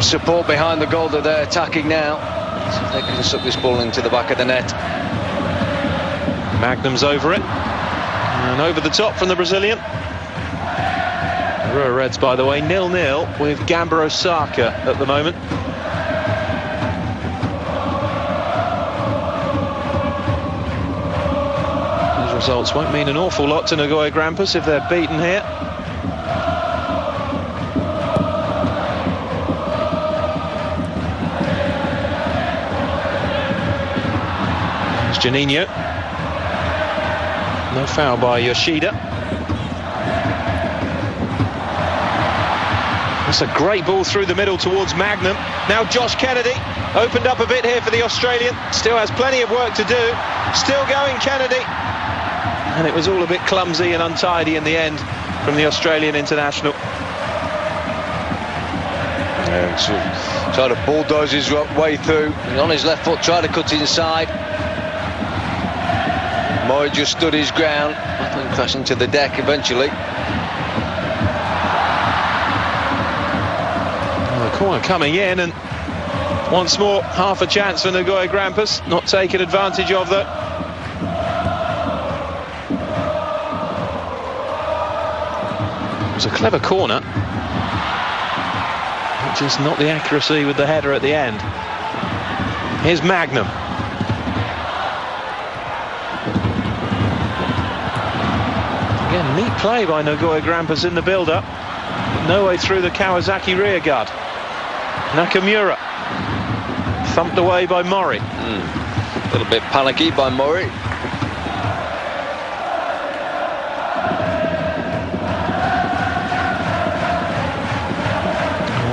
support behind the goal that they're attacking now. So if they can suck this ball into the back of the net. Magnum's over it. And over the top from the Brazilian. Aurora Reds, by the way, 0-0 with Gamba Osaka at the moment. These results won't mean an awful lot to Nagoya Grampus if they're beaten here. There's Juninho. No foul by Yoshida. That's a great ball through the middle towards Magnum. Now Josh Kennedy opened up a bit here for the Australian. Still has plenty of work to do. Still going Kennedy. And it was all a bit clumsy and untidy in the end from the Australian international. Yeah, so tried to bulldoze his way through. And on his left foot, tried to cut inside. Murray just stood his ground and crashed into the deck eventually. Corner coming in, and once more half a chance for Nagoya Grampus, not taken advantage of though. It was a clever corner, just not the accuracy with the header at the end. Here's Magnum. Again, neat play by Nagoya Grampus in the build-up. No way through the Kawasaki rearguard. Nakamura thumped away by Mori. A little bit panicky by Mori.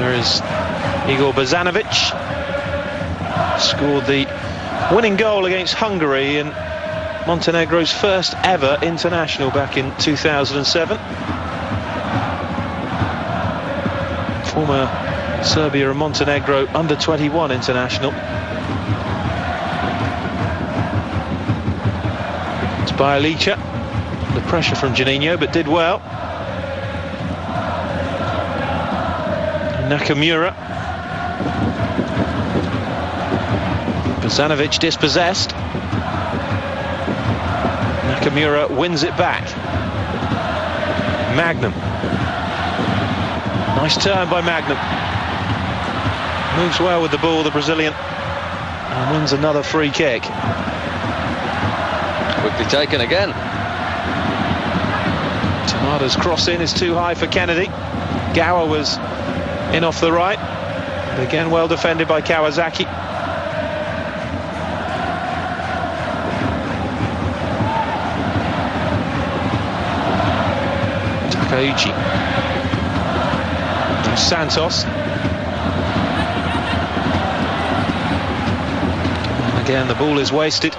There is Igor Bazanovic. Scored the winning goal against Hungary in Montenegro's first ever international back in 2007. Former Serbia and Montenegro under-21 international. It's Bajalica. The pressure from Juninho, but did well. Nakamura. Bazanovic dispossessed. Nakamura wins it back. Magnum. Nice turn by Magnum. Moves well with the ball, the Brazilian, and wins another free kick. Quickly taken again. Tamada's cross in is too high for Kennedy. Gower was in off the right. But again, well defended by Kawasaki. Takeuchi. Santos. And again, the ball is wasted. I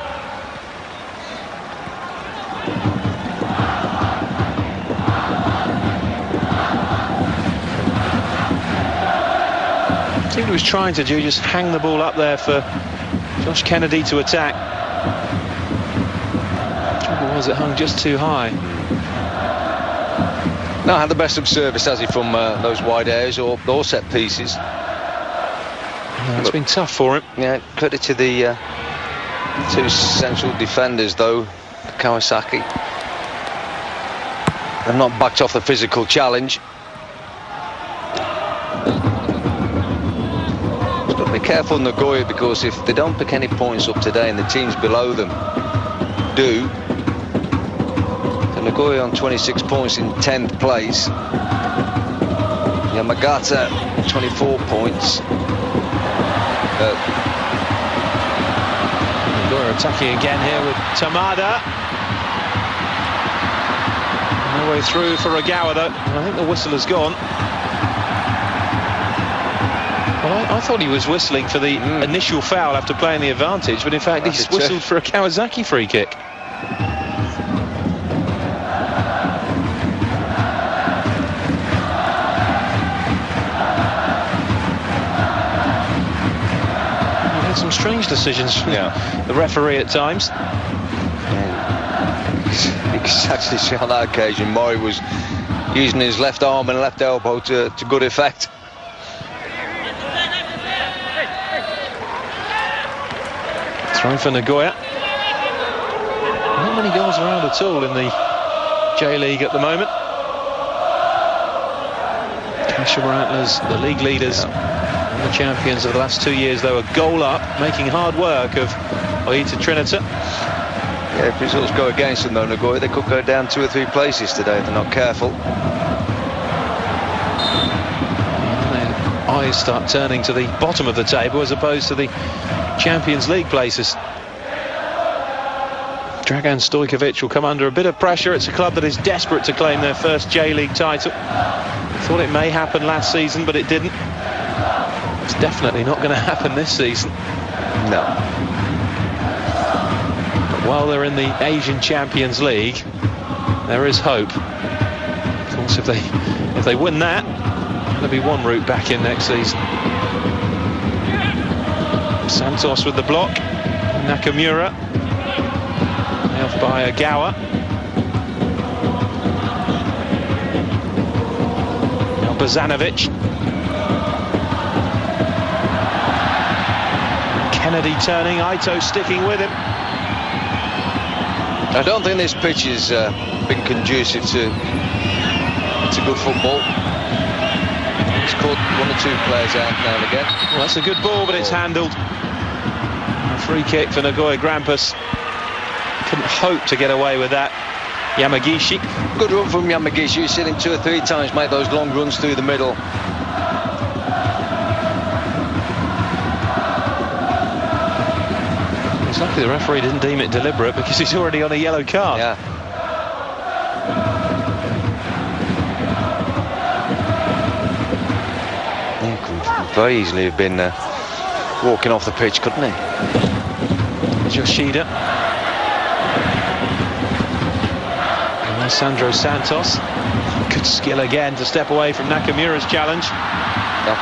think he was trying to do just hang the ball up there for Josh Kennedy to attack. The trouble was it hung just too high. Not had the best of service, has he, from those wide areas or set pieces. No, it's been tough for him. Yeah, credit to the two central defenders, though, Kawasaki. They've not backed off the physical challenge. Just got to be careful, Nagoya, because if they don't pick any points up today and the teams below them do, Nagoya on 26 points in 10th place. Yamagata 24 points. Nagoya attacking again here with Tamada. No way through for Ogawa though. I think the whistle has gone. Well, I thought he was whistling for the initial foul after playing the advantage, but in fact he's whistled for a Kawasaki free kick. Some strange decisions from the referee at times. You can actually see on that occasion Murray was using his left arm and left elbow to good effect. Thrown for Nagoya. Not many goals around at all in the J-League at the moment. Kashima Antlers, the league leaders. The champions of the last 2 years, though, a goal up, making hard work of Oita Trinita. Yeah, if results go against them, though, Nagoya, they could go down 2 or 3 places today if they're not careful. And their eyes start turning to the bottom of the table as opposed to the Champions League places. Dragan Stojkovic will come under a bit of pressure. It's a club that is desperate to claim their first J-League title. thought it may happen last season, but it didn't. It's definitely not going to happen this season. No. But while they're in the Asian Champions League, there is hope. Of course, if they win that, there'll be one route back in next season. Santos with the block. Nakamura. Off by Agawa. Now Bozanovic. Kennedy turning, Ito sticking with him. I don't think this pitch has been conducive to good football. He's caught one or two players out now and again. Well, that's a good ball, but it's handled. A free kick for Nagoya Grampus. Couldn't hope to get away with that. Yamagishi. Good run from Yamagishi. He's seen him 2 or 3 times make those long runs through the middle. It's lucky the referee didn't deem it deliberate, because he's already on a yellow card. Yeah. He could very easily have been walking off the pitch, couldn't he? Yoshida. Alessandro Santos. Good skill again to step away from Nakamura's challenge. Yeah.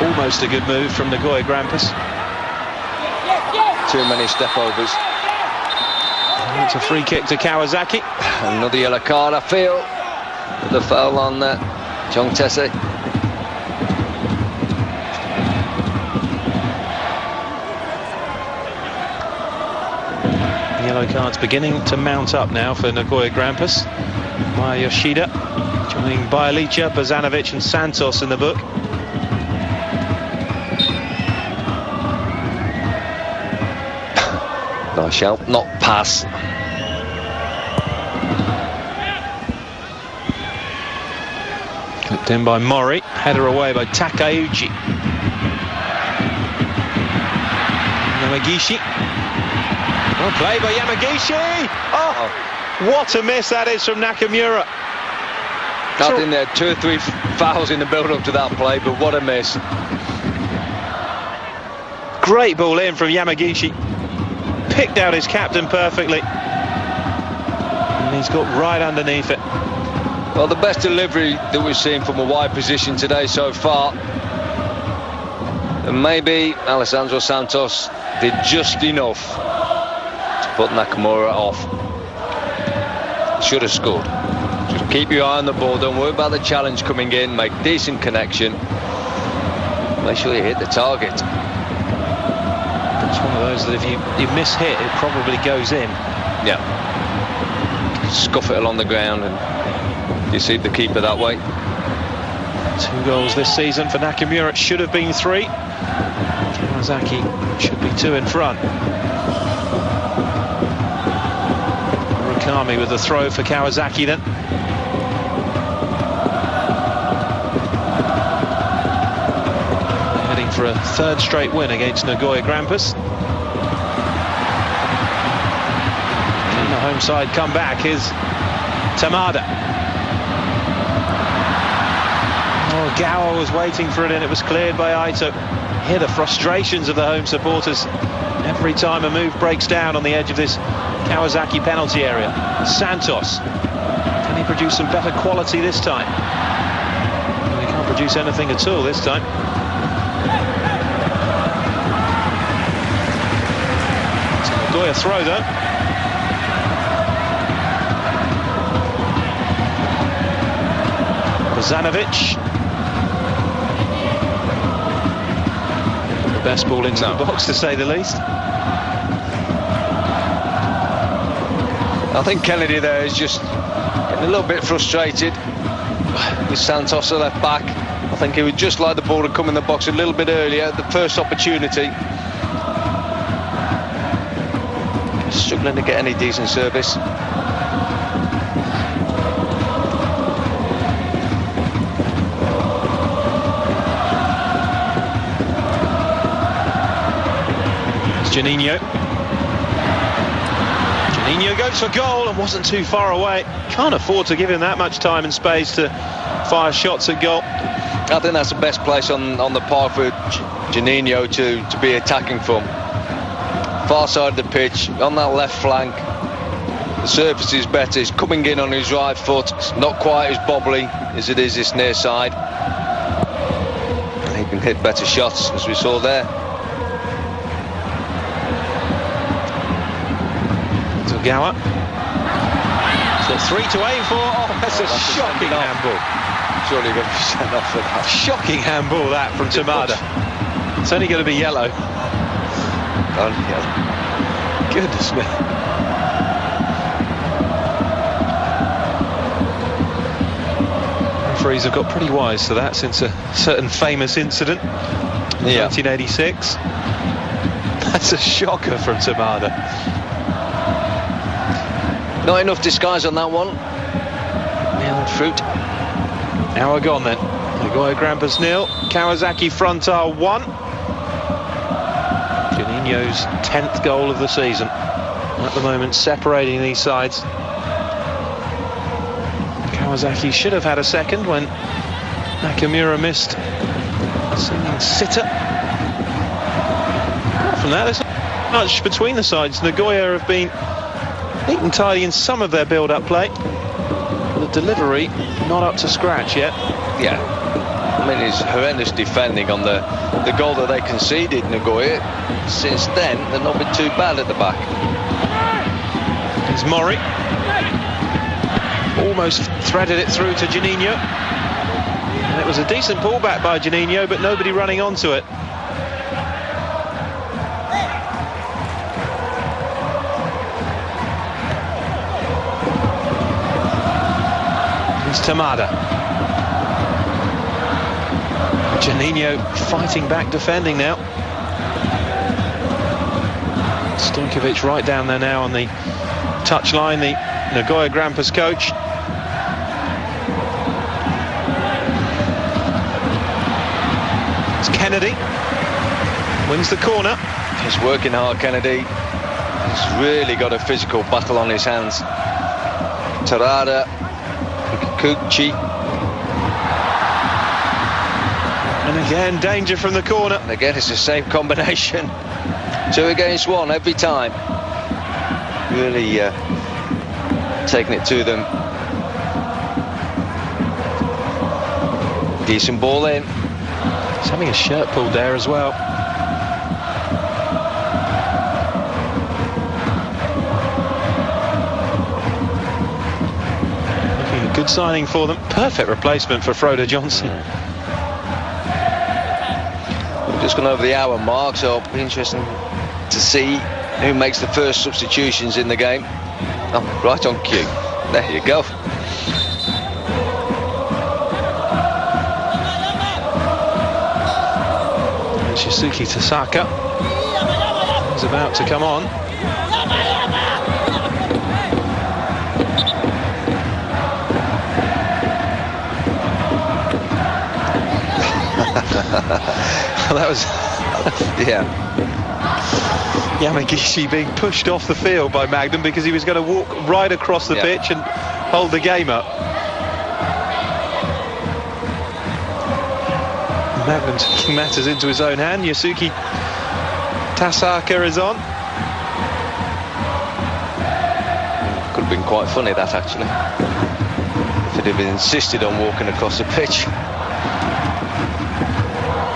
Almost a good move from Nagoya Grampus. Too many step overs. It's a free kick to Kawasaki. Another yellow card, I feel. With the foul on Jong Tese. Yellow cards beginning to mount up now for Nagoya Grampus. By Yoshida, joining Bialica, Bozanovic and Santos in the book. Nice shout, not pass. Clipped in by Mori, header away by Takeuchi. Yamagishi. Well played by Yamagishi. Oh, what a miss that is from Nakamura. I think there are 2 or 3 fouls in the build-up to that play, but what a miss. Great ball in from Yamagishi. Picked out his captain perfectly. And he's got right underneath it. Well, the best delivery that we've seen from a wide position today so far. And maybe Alessandro Santos did just enough to put Nakamura off. Should have scored. Just keep your eye on the ball, don't worry about the challenge coming in, make decent connection. Make sure you hit the target. It's one of those that if you miss hit, it probably goes in. Yeah. Scuff it along the ground and deceive the keeper that way. 2 goals this season for Nakamura. It should have been 3. Kawasaki should be 2 in front. Rukami with the throw for Kawasaki then. Heading for a 3rd straight win against Nagoya Grampus. And the home side comeback is Tamada. Oh, Gower was waiting for it and it was cleared by Ito. Hear the frustrations of the home supporters every time a move breaks down on the edge of this Kawasaki penalty area. Santos, can he produce some better quality this time? Well, he can't produce anything at all this time. It's a Nagoya throw though. Bozanovic. The best ball into the box, to say the least. I think Kennedy there is just getting a little bit frustrated with Santos at left back. I think he would just like the ball to come in the box a little bit earlier at the first opportunity. Struggling to get any decent service. Juninho. Juninho goes for goal and wasn't too far away. Can't afford to give him that much time and space to fire shots at goal. I think that's the best place on the park for Juninho to be attacking from. Far side of the pitch, on that left flank. The surface is better, he's coming in on his right foot. It's not quite as bobbly as it is this near side. And he can hit better shots, as we saw there. Nagoya. So 3 to aim for. Oh, that's a shocking handball. Surely going to be sent off for that. Shocking handball that from Tamada. It's only going to be yellow. Only yellow. Goodness me. Referees have got pretty wise to that since a certain famous incident in 1986. That's a shocker from Tamada. Not enough disguise on that one. Nailed fruit. Hour gone then. Nagoya Grampus 0, Kawasaki Frontale 1. Juninho's 10th goal of the season. At the moment separating these sides. Kawasaki should have had a second when Nakamura missed a singing sitter. Apart from that, there's not much between the sides. Nagoya have been neat and tidy in some of their build-up play. The delivery not up to scratch yet. Yeah, I mean, it's horrendous defending on the goal that they conceded, Nagoya. Since then, they've not been too bad at the back. It's Mori. Almost threaded it through to Juninho. And it was a decent pullback by Juninho, but nobody running onto it. It's Tamada. Juninho fighting back, defending now. Stojkovic right down there now on the touchline, the Nagoya Grampus coach. It's Kennedy. Wins the corner. He's working hard, Kennedy. He's really got a physical battle on his hands. Tarada, Kukuchi. And again, danger from the corner. And again, it's the same combination. 2 against 1 every time. Really taking it to them. Decent ball in. He's having his shirt pulled there as well. Looking a good signing for them. Perfect replacement for Froda Johnson. We've just gone over the hour mark, so it'll be interesting to see who makes the first substitutions in the game. Oh, right on cue. There you go. And Shusuke Tasaka is about to come on. Well, that was Yeah. Yamagishi being pushed off the field by Magnum because he was going to walk right across the pitch and hold the game up. Magnum taking matters into his own hand. Yusuke Tasaka is on. Could have been quite funny, that, actually, if it had been insisted on walking across the pitch.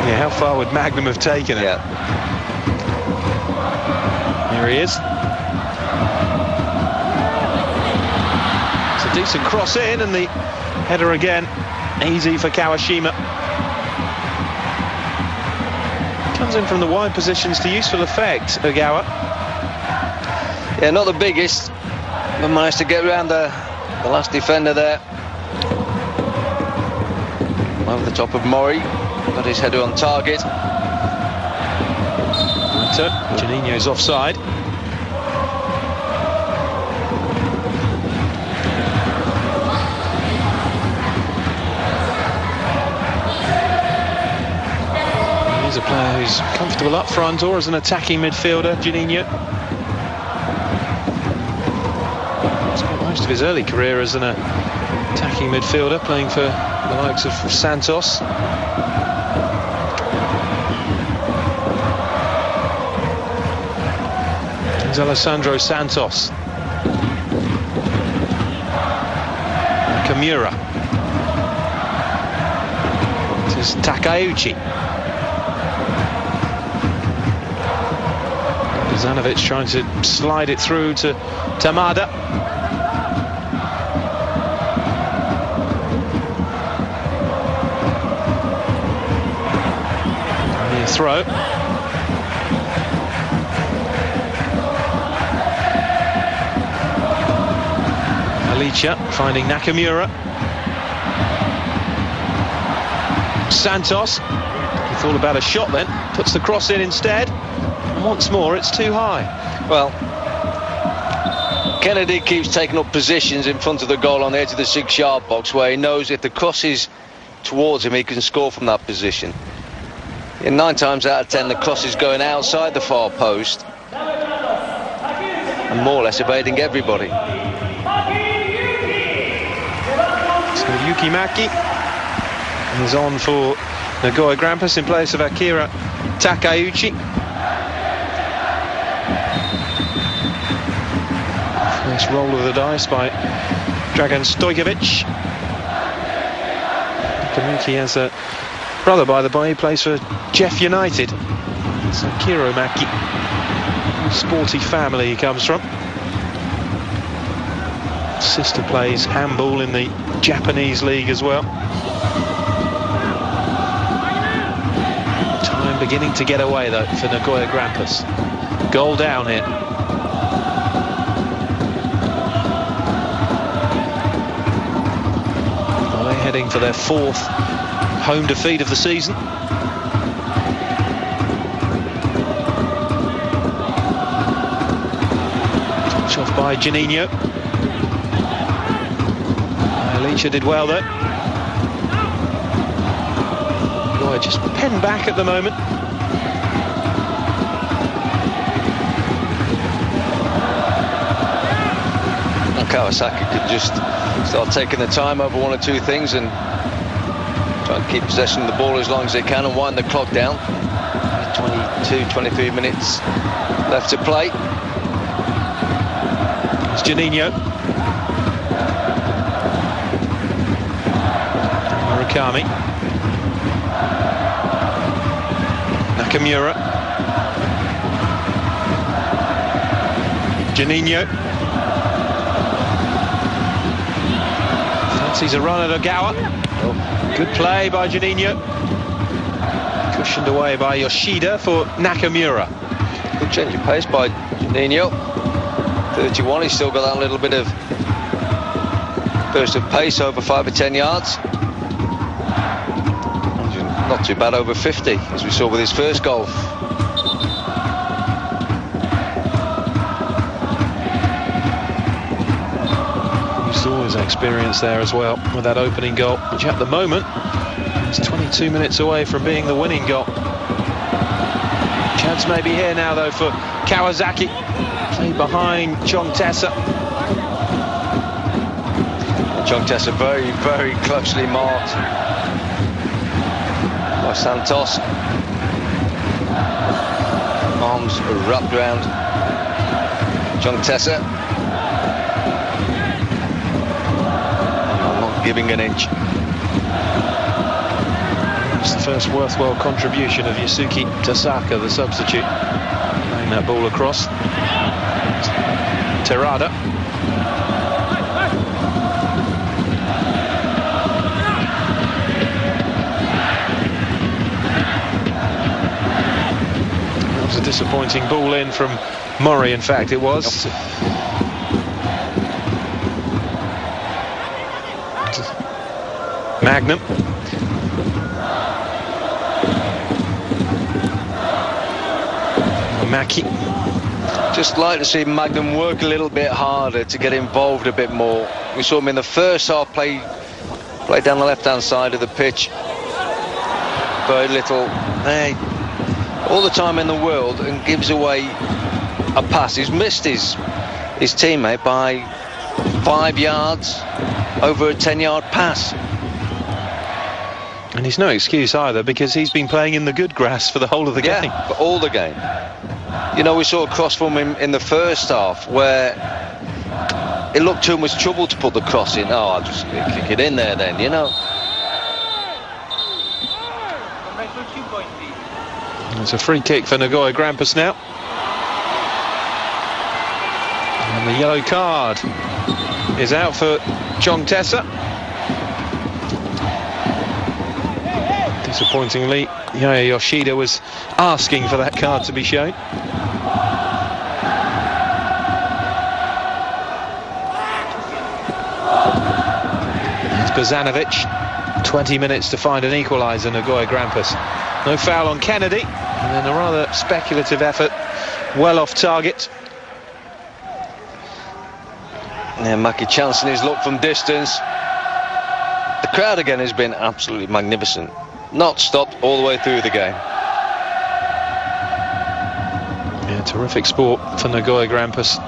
Yeah, how far would Magnum have taken it? Yeah. Here he is. It's a decent cross in, and the header again easy for Kawashima. Comes in from the wide positions to useful effect, Ogawa. Yeah, not the biggest, but managed to get around the last defender there. Over the top of Mori. Got his header on target. Juninho's offside. He's a player who's comfortable up front or as an attacking midfielder, Juninho. most of his early career as an attacking midfielder, playing for the likes of Santos. There's Alessandro Santos. Nakamura. This is Takeuchi. Zanovic trying to slide it through to Tamada. Near throw. Alicia finding Nakamura. Santos. He thought about a shot then. Puts the cross in instead. Once more, it's too high. Well, Kennedy keeps taking up positions in front of the goal on the edge of the 6-yard box, where he knows if the cross is towards him, he can score from that position. And 9 times out of 10, the cross is going outside the far post and more or less evading everybody. So Yuki Maki is on for Nagoya Grampus in place of Akira Takeuchi. Nice roll of the dice by Dragan Stojkovic. Kamuki has a brother, by the by, he plays for Jeff United. It's Akira Maki. Sporty family he comes from. Sister plays handball in the Japanese league as well. Time beginning to get away though for Nagoya Grampus. Goal down here. Heading for their 4th home defeat of the season. Touch off by Juninho. Alicia did well though. Boy, just penned back at the moment. Kawasaki could just start taking the time over 1 or 2 things and try and keep possession of the ball as long as they can and wind the clock down. 22-23 minutes left to play. It's Juninho. Murakami. Nakamura. Juninho. Sees a run at Ogawa. Oh, good play by Juninho. Cushioned away by Yoshida for Nakamura. Good change of pace by Juninho. 31, he's still got that little bit of burst of pace over 5 or 10 yards. Not too bad over 50, as we saw with his first goal. Saw his experience there as well with that opening goal, which at the moment is 22 minutes away from being the winning goal. Chance may be here now though for Kawasaki. Played behind Chong Tessa. Chong Tessa very, very closely marked by Santos. Arms wrapped around Chong Tessa. Giving an inch. It's the first worthwhile contribution of Yasuki Tasaka, the substitute, laying that ball across. Terada. That was a disappointing ball in from Murray, in fact it was. Magnum. Maki. Just like to see Magnum work a little bit harder to get involved a bit more. We saw him in the first half play down the left-hand side of the pitch. Very little, all the time in the world, and gives away a pass. He's missed his teammate by 5 yards over a 10-yard pass. And he's no excuse either, because he's been playing in the good grass for the whole of the game. For all the game. You know, we saw a cross from him in the first half where it looked too much trouble to put the cross in. Oh, I'll just kick it in there then, you know. It's a free kick for Nagoya Grampus now. And the yellow card is out for John Tessa. Disappointingly, Yaya Yoshida was asking for that card to be shown. It's Bozanovic. 20 minutes to find an equaliser, Nagoya Grampus. No foul on Kennedy, and then a rather speculative effort, well off target. Yeah, Maki chancing his luck from distance. The crowd again has been absolutely magnificent. Not stopped all the way through the game. Yeah, terrific sport for Nagoya Grampus.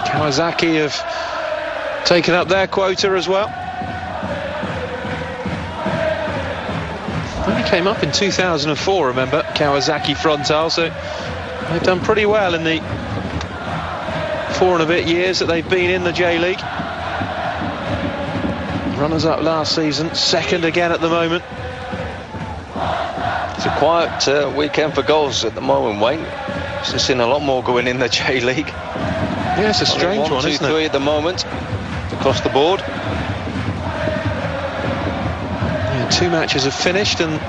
Kawasaki have taken up their quota as well. Only came up in 2004, remember, Kawasaki Frontale, so they've done pretty well in the 4 and a bit years that they've been in the J-League. Runners-up last season, second again at the moment. It's a quiet weekend for goals at the moment, Wayne. Just seen a lot more going in the J-League. Yeah, it's a strange one, isn't it? 1, 2, 3 at the moment, across the board. Yeah, 2 matches have finished and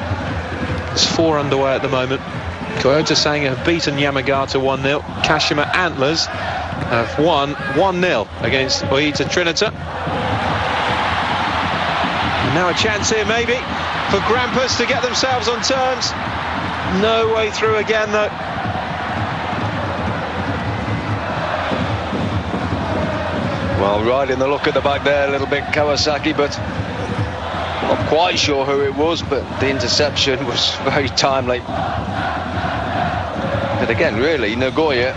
there's 4 underway at the moment. Kyoto Sanga have beaten Yamagata 1-0. Kashima Antlers have won 1-0 against Oita Trinita. And now a chance here maybe for Grampus to get themselves on terms. No way through again though. Well, right in the look at the back there a little bit, Kawasaki, but not quite sure who it was, but the interception was very timely. But again, really, Nagoya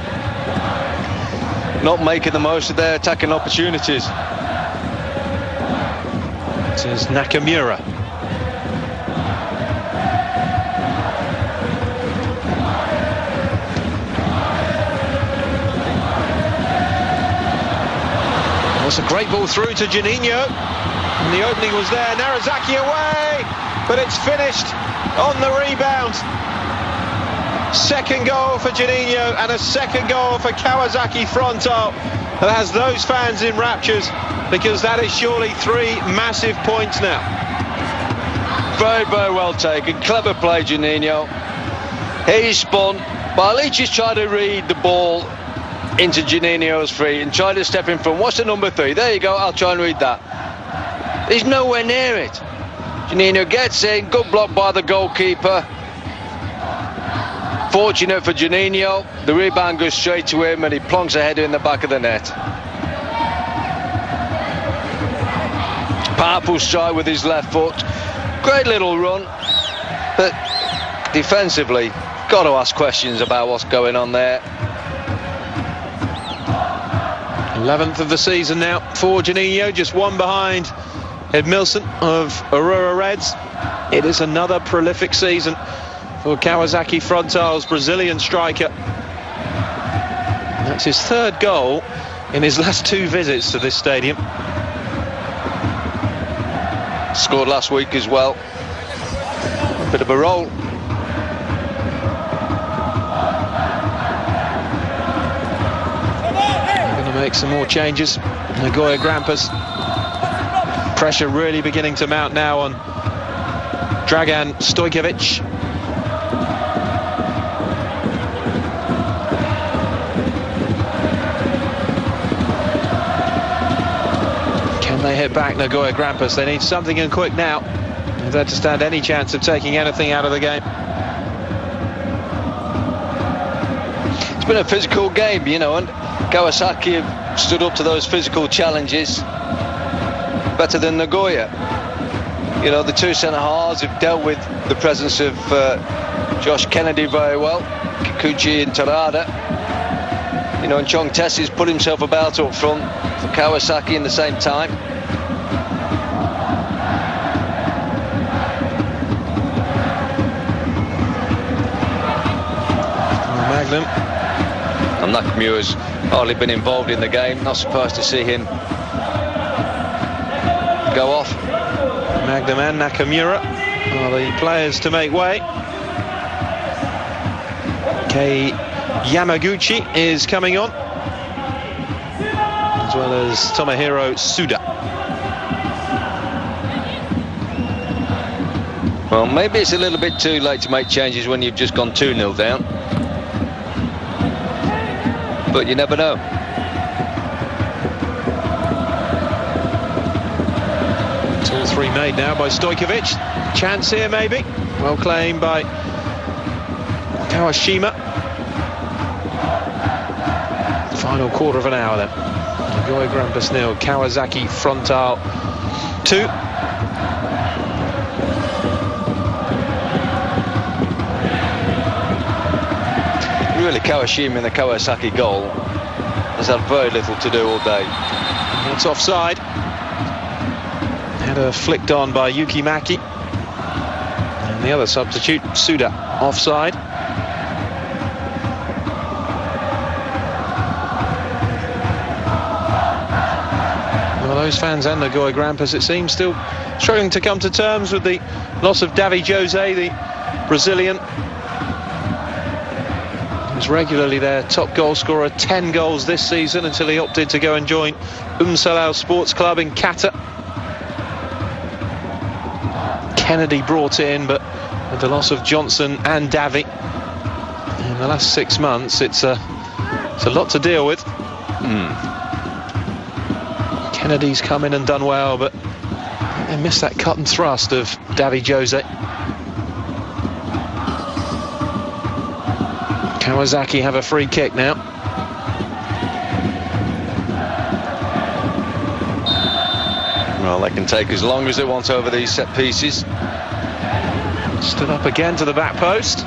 not making the most of their attacking opportunities. It is Nakamura. That's a great ball through to Juninho. And the opening was there. Narazaki away, but it's finished on the rebound. Second goal for Juninho and a second goal for Kawasaki Frontale. That has those fans in raptures, because that is surely 3 massive points now. Very, very well taken. Clever play, Juninho. He spun, but at least he's tried to read the ball into Juninho's feet and try to step in front. What's the number 3? There you go, I'll try and read that. He's nowhere near it. Juninho gets in, good block by the goalkeeper. Fortunate for Juninho, the rebound goes straight to him and he plonks a header in the back of the net. Powerful strike with his left foot. Great little run, but defensively, got to ask questions about what's going on there. 11th of the season now for Juninho, just 1 behind Edmilson of Aurora Reds. It is another prolific season for Kawasaki Frontale's Brazilian striker. That's his 3rd goal in his last 2 visits to this stadium. Scored last week as well. A bit of a roll. They're going to make some more changes. Nagoya Grampus. Pressure really beginning to mount now on Dragan Stojkovic. They hit back Nagoya Grampus. They need something and quick now if they're to stand any chance of taking anything out of the game. It's been a physical game, you know, and Kawasaki have stood up to those physical challenges better than Nagoya. You know, the 2 centre-halves have dealt with the presence of Josh Kennedy very well, Kikuchi and Terada. You know, and Chong Tessie's put himself about up front for Kawasaki in the same time. Magnum. And Nakamura's hardly been involved in the game. Not surprised to see him go off. Magnum and Nakamura are the players to make way. Kei Yamaguchi is coming on, as well as Tomohiro Suda. Well, maybe it's a little bit too late to make changes when you've just gone 2-0 down. But you never know. It's all three made now by Stojkovic. Chance here maybe. Well claimed by Kawashima. Final quarter of an hour then. Nagoya Grampus 0, Kawasaki Frontale 2. Really, Kawashima in the Kawasaki goal has had very little to do all day. It's offside. Header flicked on by Yuki Maki. And the other substitute, Suda, offside. Well, those fans and Nagoya Grampus, it seems, still struggling to come to terms with the loss of Davi Jose, the Brazilian. He was regularly their top goal scorer, 10 goals this season, until he opted to go and join Salal Sports Club in Qatar. Kennedy brought in, but with the loss of Johnson and Davi in the last 6 months, it's a lot to deal with. Kennedy's come in and done well, but they missed that cut and thrust of Davi Jose. Kawasaki have a free kick now. Well, they can take as long as they want over these set pieces. Stood up again to the back post.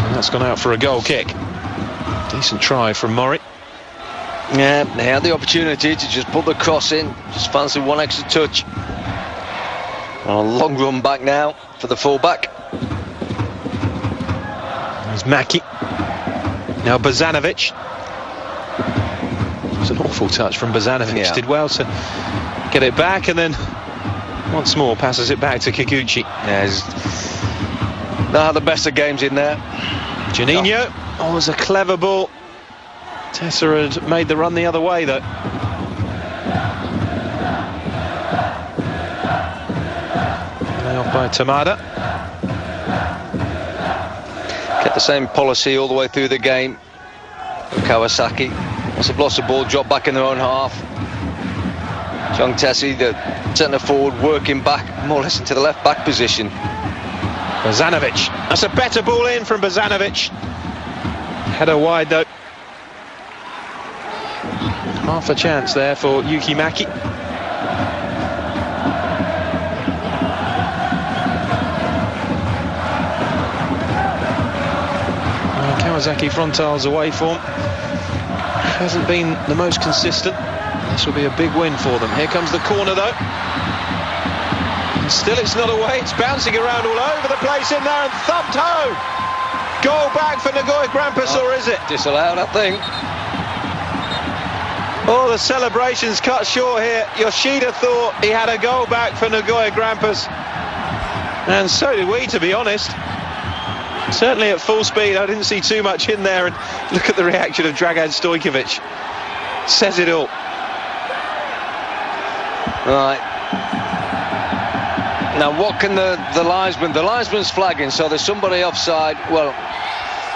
And that's gone out for a goal kick. Decent try from Mori. Yeah, they had the opportunity to just put the cross in. Just fancy one extra touch. A long run back now for the full-back. There's Maki. Now Bozanovic. It was an awful touch from Bozanovic. Yeah. Did well to get it back, and then once more passes it back to Kikuchi. Yeah, they had the best of games in there. Juninho. Oh, it was a clever ball. Tessa had made the run the other way, though. Off by Tamada. Kept the same policy all the way through the game. Kawasaki. Once they've lost the ball, drop back in their own half. Chong Tessie, the centre forward, working back more or less into the left back position. Bozanovic. That's a better ball in from Bozanovic. Header wide though. Half a chance there for Yuki Maki. Kawasaki Frontale's away form hasn't been the most consistent. This will be a big win for them. Here comes the corner though. And still it's not away. It's bouncing around all over the place in there and thumped home. Goal back for Nagoya Grampus, or is it? Disallowed, I think. Oh, the celebrations cut short here. Yoshida thought he had a goal back for Nagoya Grampus. And so did we, to be honest. Certainly at full speed, I didn't see too much in there, and look at the reaction of Dragan Stojkovic. Says it all. Right. Now, what can the linesman... The linesman's flagging, so there's somebody offside. Well,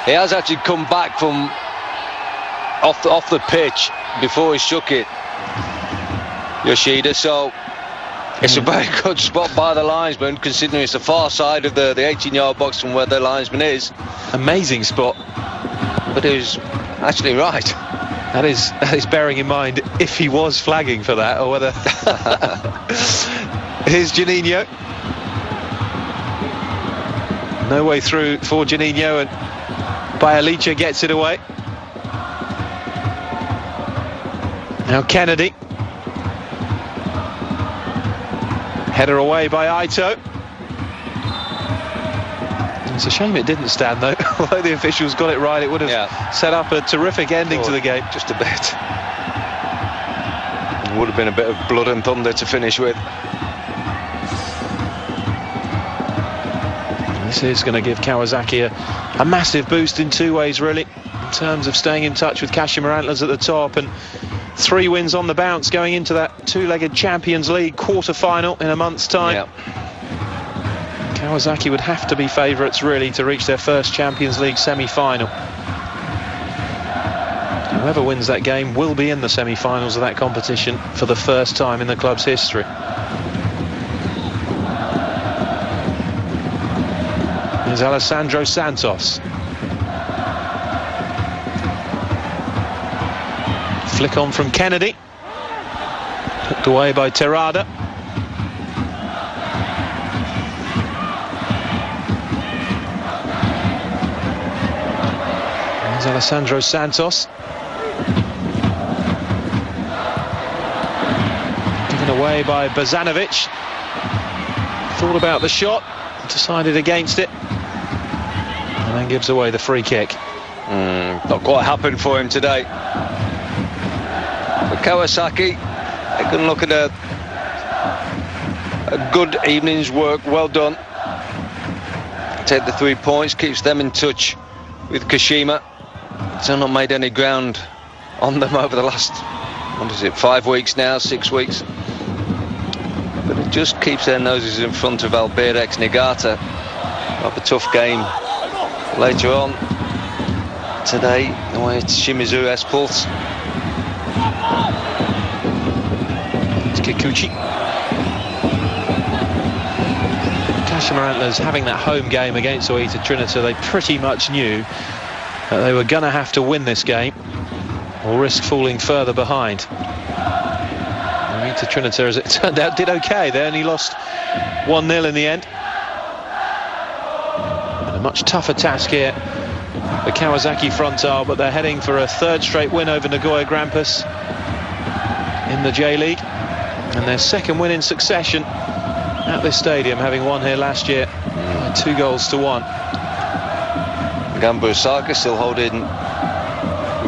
he has actually come back from off the pitch before he shook it, Yoshida, so it's a very good spot by the linesman, considering it's the far side of the 18-yard box from where the linesman is. Amazing spot. But he was actually right. That is bearing in mind if he was flagging for that, or whether... Here's Juninho. No way through for Juninho, and Bialica gets it away. Now Kennedy. Header away by Ito. It's a shame it didn't stand though. Although the officials got it right, it would have set up a terrific ending to the game. Just a bit. It would have been a bit of blood and thunder to finish with. This is going to give Kawasaki a massive boost in two ways, really, in terms of staying in touch with Kashima Antlers at the top, and 3 wins on the bounce going into that two-legged Champions League quarter-final in a month's time. Yeah. Kawasaki would have to be favourites, really, to reach their first Champions League semi-final. Whoever wins that game will be in the semi-finals of that competition for the first time in the club's history. Here's Alessandro Santos. Flick on from Kennedy. Hooked away by Terrada. Here's Alessandro Santos. Given away by Bazanovic. Thought about the shot, decided against it, and then gives away the free kick. Not quite happened for him today. But Kawasaki, they can look at a good evening's work, well done. Take the 3 points, keeps them in touch with Kashima. Still not made any ground on them over the last, 5 weeks now, 6 weeks. But it just keeps their noses in front of Albirex Niigata. Have a tough game later on today, away at Shimizu S-Pulse. It's Kikuchi. Kashima Antlers having that home game against Oita Trinita, they pretty much knew that they were going to have to win this game or risk falling further behind. Oita Trinita, as it turned out, did okay. They only lost 1-0 in the end. And a much tougher task here for Kawasaki Frontale, but they're heading for a 3rd straight win over Nagoya Grampus in the J-League, and their 2nd win in succession at this stadium, having won here last year by 2-1. Gamba Osaka still holding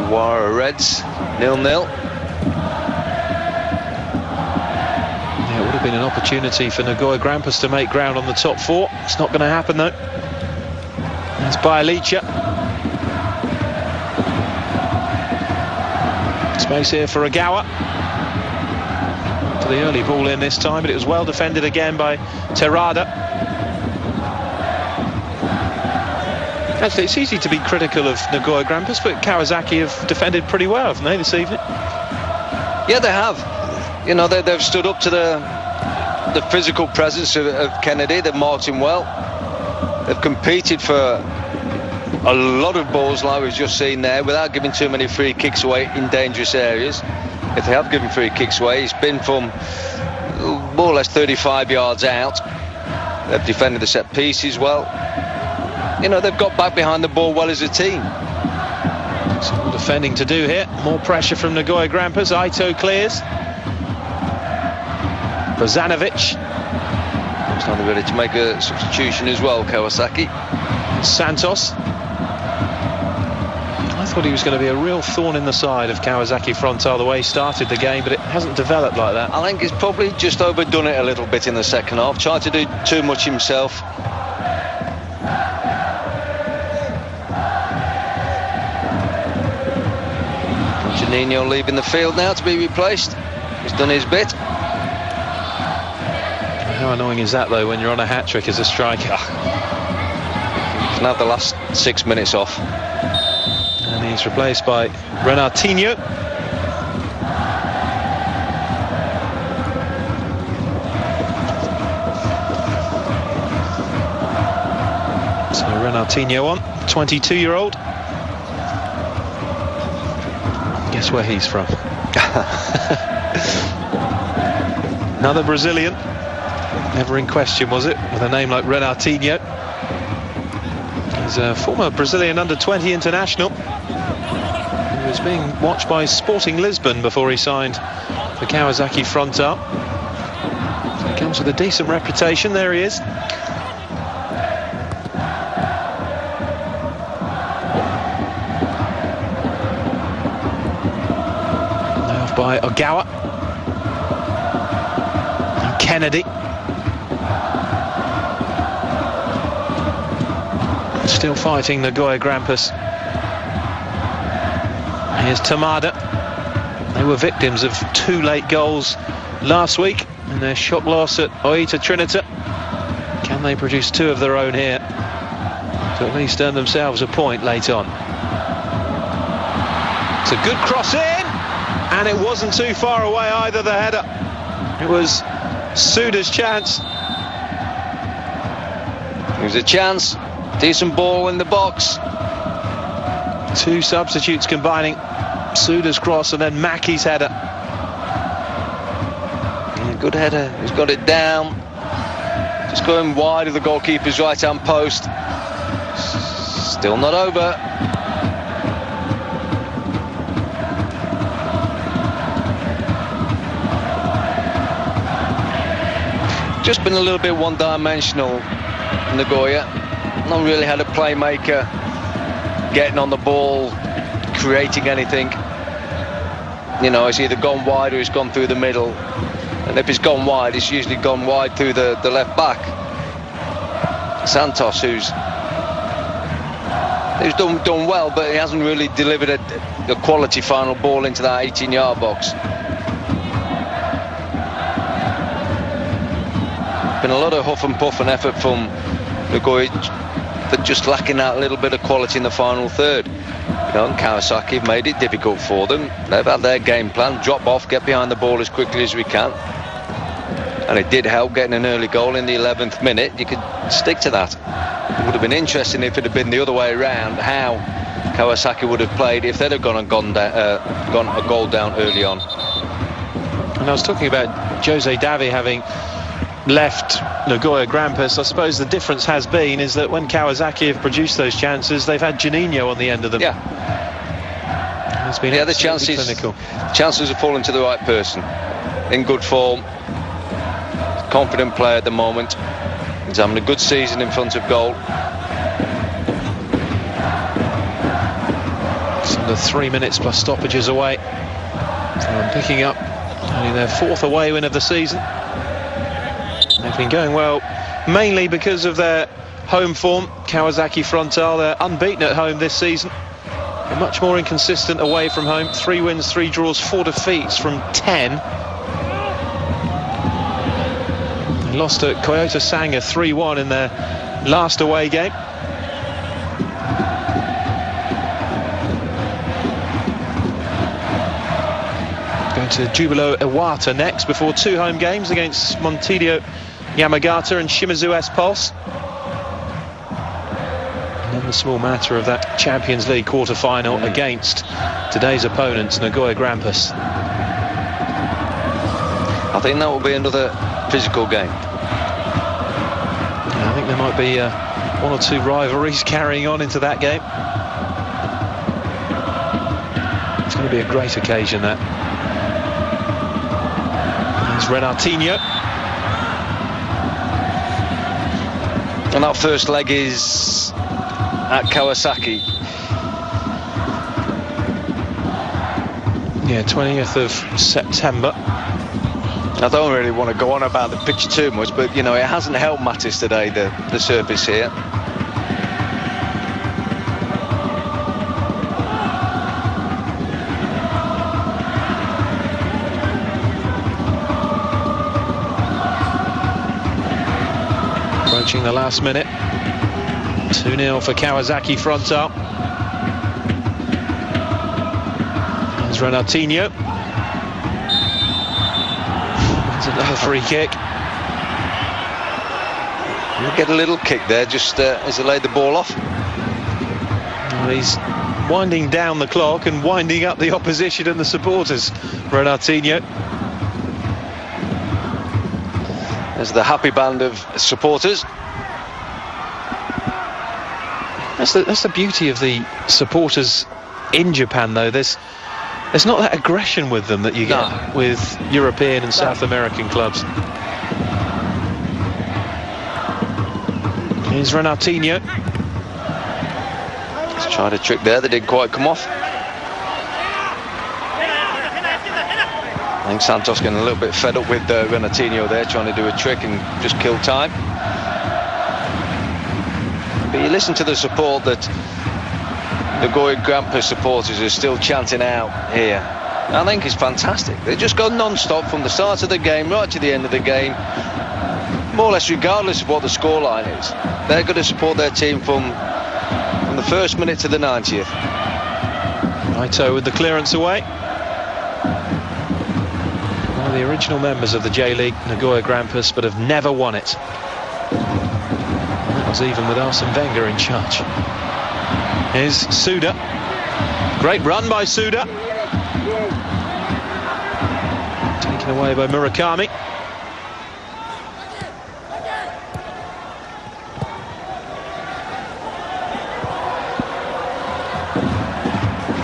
Iwara Reds 0-0. Yeah, it would have been an opportunity for Nagoya Grampus to make ground on the top 4. It's not going to happen though. That's Bialica. Space here for Agawa. For the early ball in this time, but it was well defended again by Terrada. Actually, it's easy to be critical of Nagoya Grampus, but Kawasaki have defended pretty well, haven't they, this evening? Yeah, they have. You know, they've stood up to the physical presence of Kennedy. They've marked him well. They've competed for a lot of balls, like we've just seen there, without giving too many free kicks away in dangerous areas. If they have given free kicks away, it's been from more or less 35 yards out. They've defended the set pieces well. You know, they've got back behind the ball well as a team. Some more defending to do here. More pressure from Nagoya Grampus. Ito clears. Bazanovic. Looks like they're ready to make a substitution as well, Kawasaki. Santos. I thought he was going to be a real thorn in the side of Kawasaki Frontale the way he started the game, but it hasn't developed like that. I think he's probably just overdone it a little bit in the second half. Tried to do too much himself. Juninho leaving the field now to be replaced. He's done his bit. How annoying is that though when you're on a hat-trick as a striker? He's now the last 6 minutes off. And he's replaced by Renatinho. So Renatinho on, 22-year-old. Guess where he's from? Another Brazilian. Never in question, was it? With a name like Renatinho. He's a former Brazilian under-20 international. He was being watched by Sporting Lisbon before he signed for Kawasaki Frontale. So he comes with a decent reputation. There he is. Now off by Ogawa. And Kennedy. Still fighting Nagoya Grampus. Here's Tamada. They were victims of 2 late goals last week in their shock loss at Oita Trinita. Can they produce 2 of their own here to at least earn themselves a point late on? It's a good cross in, and it wasn't too far away either, the header. It was Suda's chance. It was a chance. Decent ball in the box. 2 substitutes combining. Suda's cross and then Mackey's header. Good header. He's got it down. Just going wide of the goalkeeper's right-hand post. Still not over. Just been a little bit one-dimensional, Nagoya. Not really had a playmaker getting on the ball, creating anything. You know, it's either gone wide or it's gone through the middle. And if it's gone wide, it's usually gone wide through the left back. Santos, who's done well, but he hasn't really delivered a quality final ball into that 18-yard box. Been a lot of huff and puff and effort from Nagoya, but just lacking that little bit of quality in the final third. You know, and Kawasaki have made it difficult for them. They've had their game plan: drop off, get behind the ball as quickly as we can. And it did help getting an early goal in the 11th minute. You could stick to that. It would have been interesting if it had been the other way around, how Kawasaki would have played if they'd have gone a goal down early on. And I was talking about Jose Davi having left Nagoya Grampus. I suppose the difference has been is that when Kawasaki have produced those chances, they've had Juninho on the end of them. Yeah. It's been the chances have fallen to the right person. In good form, confident player at the moment. He's having a good season in front of goal. It's under 3 minutes plus stoppages away from picking up only their 4th away win of the season. They've been going well, mainly because of their home form. Kawasaki Frontale, they're unbeaten at home this season. They're much more inconsistent away from home. 3 wins, 3 draws, 4 defeats from 10. They lost at Kyoto Sanga 3-1 in their last away game. Going to Jubilo Iwata next before 2 home games against Montedio Yamagata and Shimizu S-Pulse. And then the small matter of that Champions League quarter-final against today's opponents, Nagoya Grampus. I think that will be another physical game. Yeah, I think there might be 1 or 2 rivalries carrying on into that game. It's going to be a great occasion, that. There's Renatinho. And that first leg is at Kawasaki. Yeah, 20th of September. I don't really want to go on about the pitch too much, but you know, it hasn't helped Mattis today, the surface here. Approaching the last minute. 2-0 for Kawasaki Frontale. There's Renatinho. There's another free kick. He'll get a little kick there just as he laid the ball off. Well, he's winding down the clock and winding up the opposition and the supporters, Renatinho. There's the happy band of supporters. That's the beauty of the supporters in Japan, though. There's not that aggression with them that you get with European and South American clubs. Here's Renatinho. He's tried a trick there that didn't quite come off. I think Santos getting a little bit fed up with Renatinho there, trying to do a trick and just kill time. But you listen to the support that Nagoya Grampus supporters are still chanting out here. I think it's fantastic. They just go non-stop from the start of the game right to the end of the game, more or less regardless of what the scoreline is. They're going to support their team from the first minute to the 90th. Naito with the clearance away. One of the original members of the J-League, Nagoya Grampus, but have never won it. That was even with Arsene Wenger in charge. Here's Suda. Great run by Suda. Taken away by Murakami.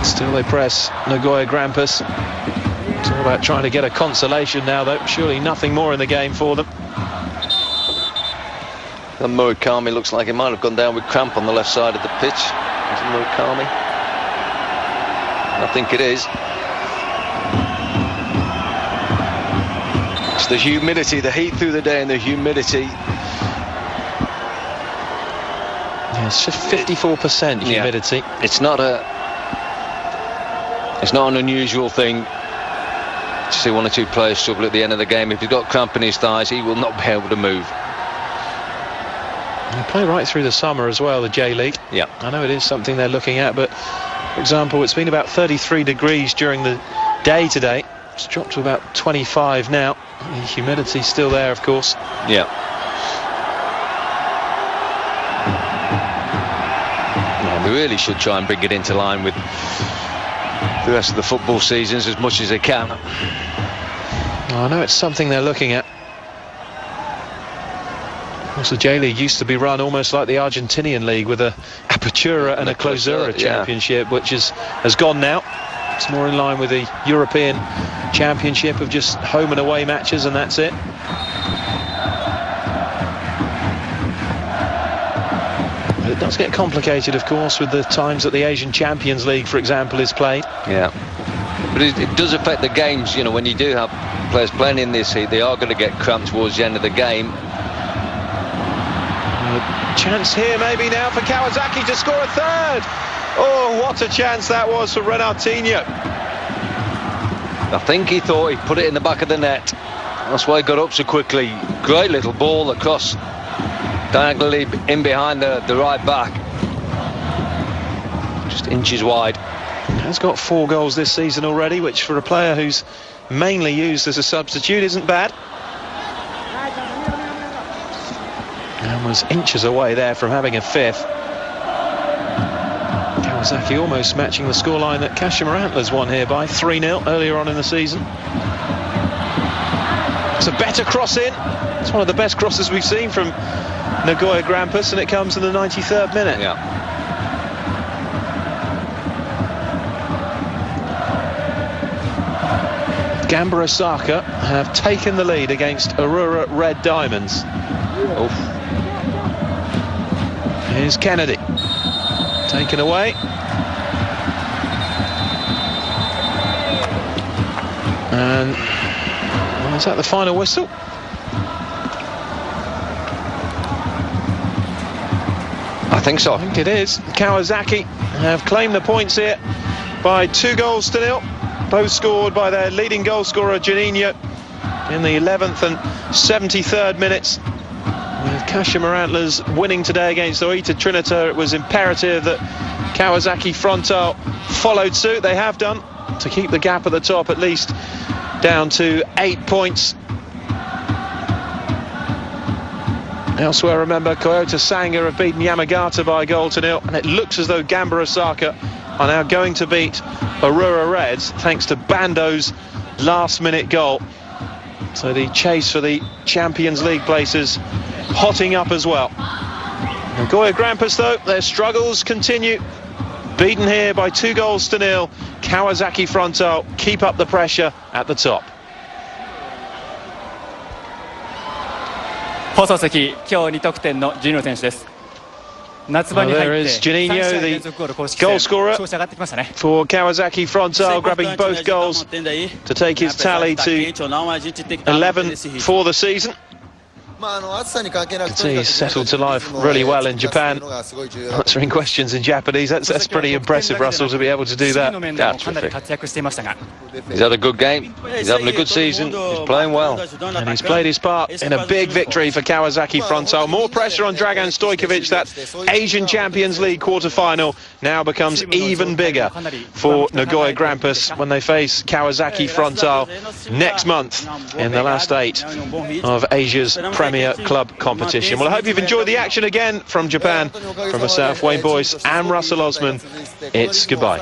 Still they press Nagoya Grampus. It's all about trying to get a consolation now, though. Surely nothing more in the game for them. And Murakami looks like he might have gone down with cramp on the left side of the pitch. Is it Murakami? I think it is. It's the humidity, the heat through the day and the humidity. Yeah, it's just 54% humidity. Yeah. It's not an unusual thing to see one or two players struggle at the end of the game. If he's got cramp in his thighs, he will not be able to move. They play right through the summer as well, the J-League. Yeah. I know it is something they're looking at, but for example, it's been about 33 degrees during the day today. It's dropped to about 25 now. The humidity's still there, of course. Yeah. They really should try and bring it into line with the rest of the football seasons as much as they can. I know it's something they're looking at. Of course, the J-League used to be run almost like the Argentinian league, with a Apertura and a Clausura championship, which has gone now. It's more in line with the European Championship of just home and away matches, and that's it. But it does get complicated, of course, with the times that the Asian Champions League, for example, is played. Yeah. But it does affect the games, you know, when you do have players playing in this heat, they are going to get cramped towards the end of the game. Chance here maybe now for Kawasaki to score a third. Oh, what a chance that was for Renatinho. I think he thought he'd put it in the back of the net. That's why he got up so quickly. Great little ball across diagonally in behind the right back. Just inches wide. Has got 4 goals this season already, which for a player who's mainly used as a substitute isn't bad. And was inches away there from having a 5th. Kawasaki almost matching the scoreline that Kashima Antlers won here by 3-0 earlier on in the season. It's a better cross in. It's one of the best crosses we've seen from Nagoya Grampus, and it comes in the 93rd minute. Yeah. Gamba Osaka have taken the lead against Aurora Red Diamonds. Oof. Here's Kennedy. Taken away. And well, is that the final whistle? I think so. I think it is. Kawasaki have claimed the points here by 2-0. Both scored by their leading goal scorer, Juninho, in the 11th and 73rd minutes. With Kashima Antlers winning today against Oita Trinita, it was imperative that Kawasaki Frontale followed suit. They have done, to keep the gap at the top at least down to 8 points. Elsewhere, remember, Kyoto Sanga have beaten Yamagata by 1-0, and it looks as though Gamba Osaka are now going to beat Aurora Reds thanks to Bando's last-minute goal. So the chase for the Champions League places hotting up as well. Nagoya Grampus, though, their struggles continue. Beaten here by 2-0. Kawasaki Frontale keep up the pressure at the top. 放送席、今日2得点のジュニョ選手です。夏場に入って There is Juninho, the ゴール公式 goal 戦 scorer 調子上がってきましたね。 for Kawasaki Frontale, grabbing both goals to take his tally to 11 for the season. You can see he's settled to life really well in Japan, answering questions in Japanese. That's pretty impressive, Russell, to be able to do that. 守備の面でもかなり活躍していましたが。 He's had a good game. He's having a good season. He's playing well. And he's played his part in a big victory for Kawasaki Frontale. More pressure on Dragan Stojkovic. That Asian Champions League quarter-final now becomes even bigger for Nagoya Grampus when they face Kawasaki Frontale next month in the last 8 of Asia's Premier Club competition. Well, I hope you've enjoyed the action again from Japan. From myself, Wayne Boyce, and Russell Osman, it's goodbye.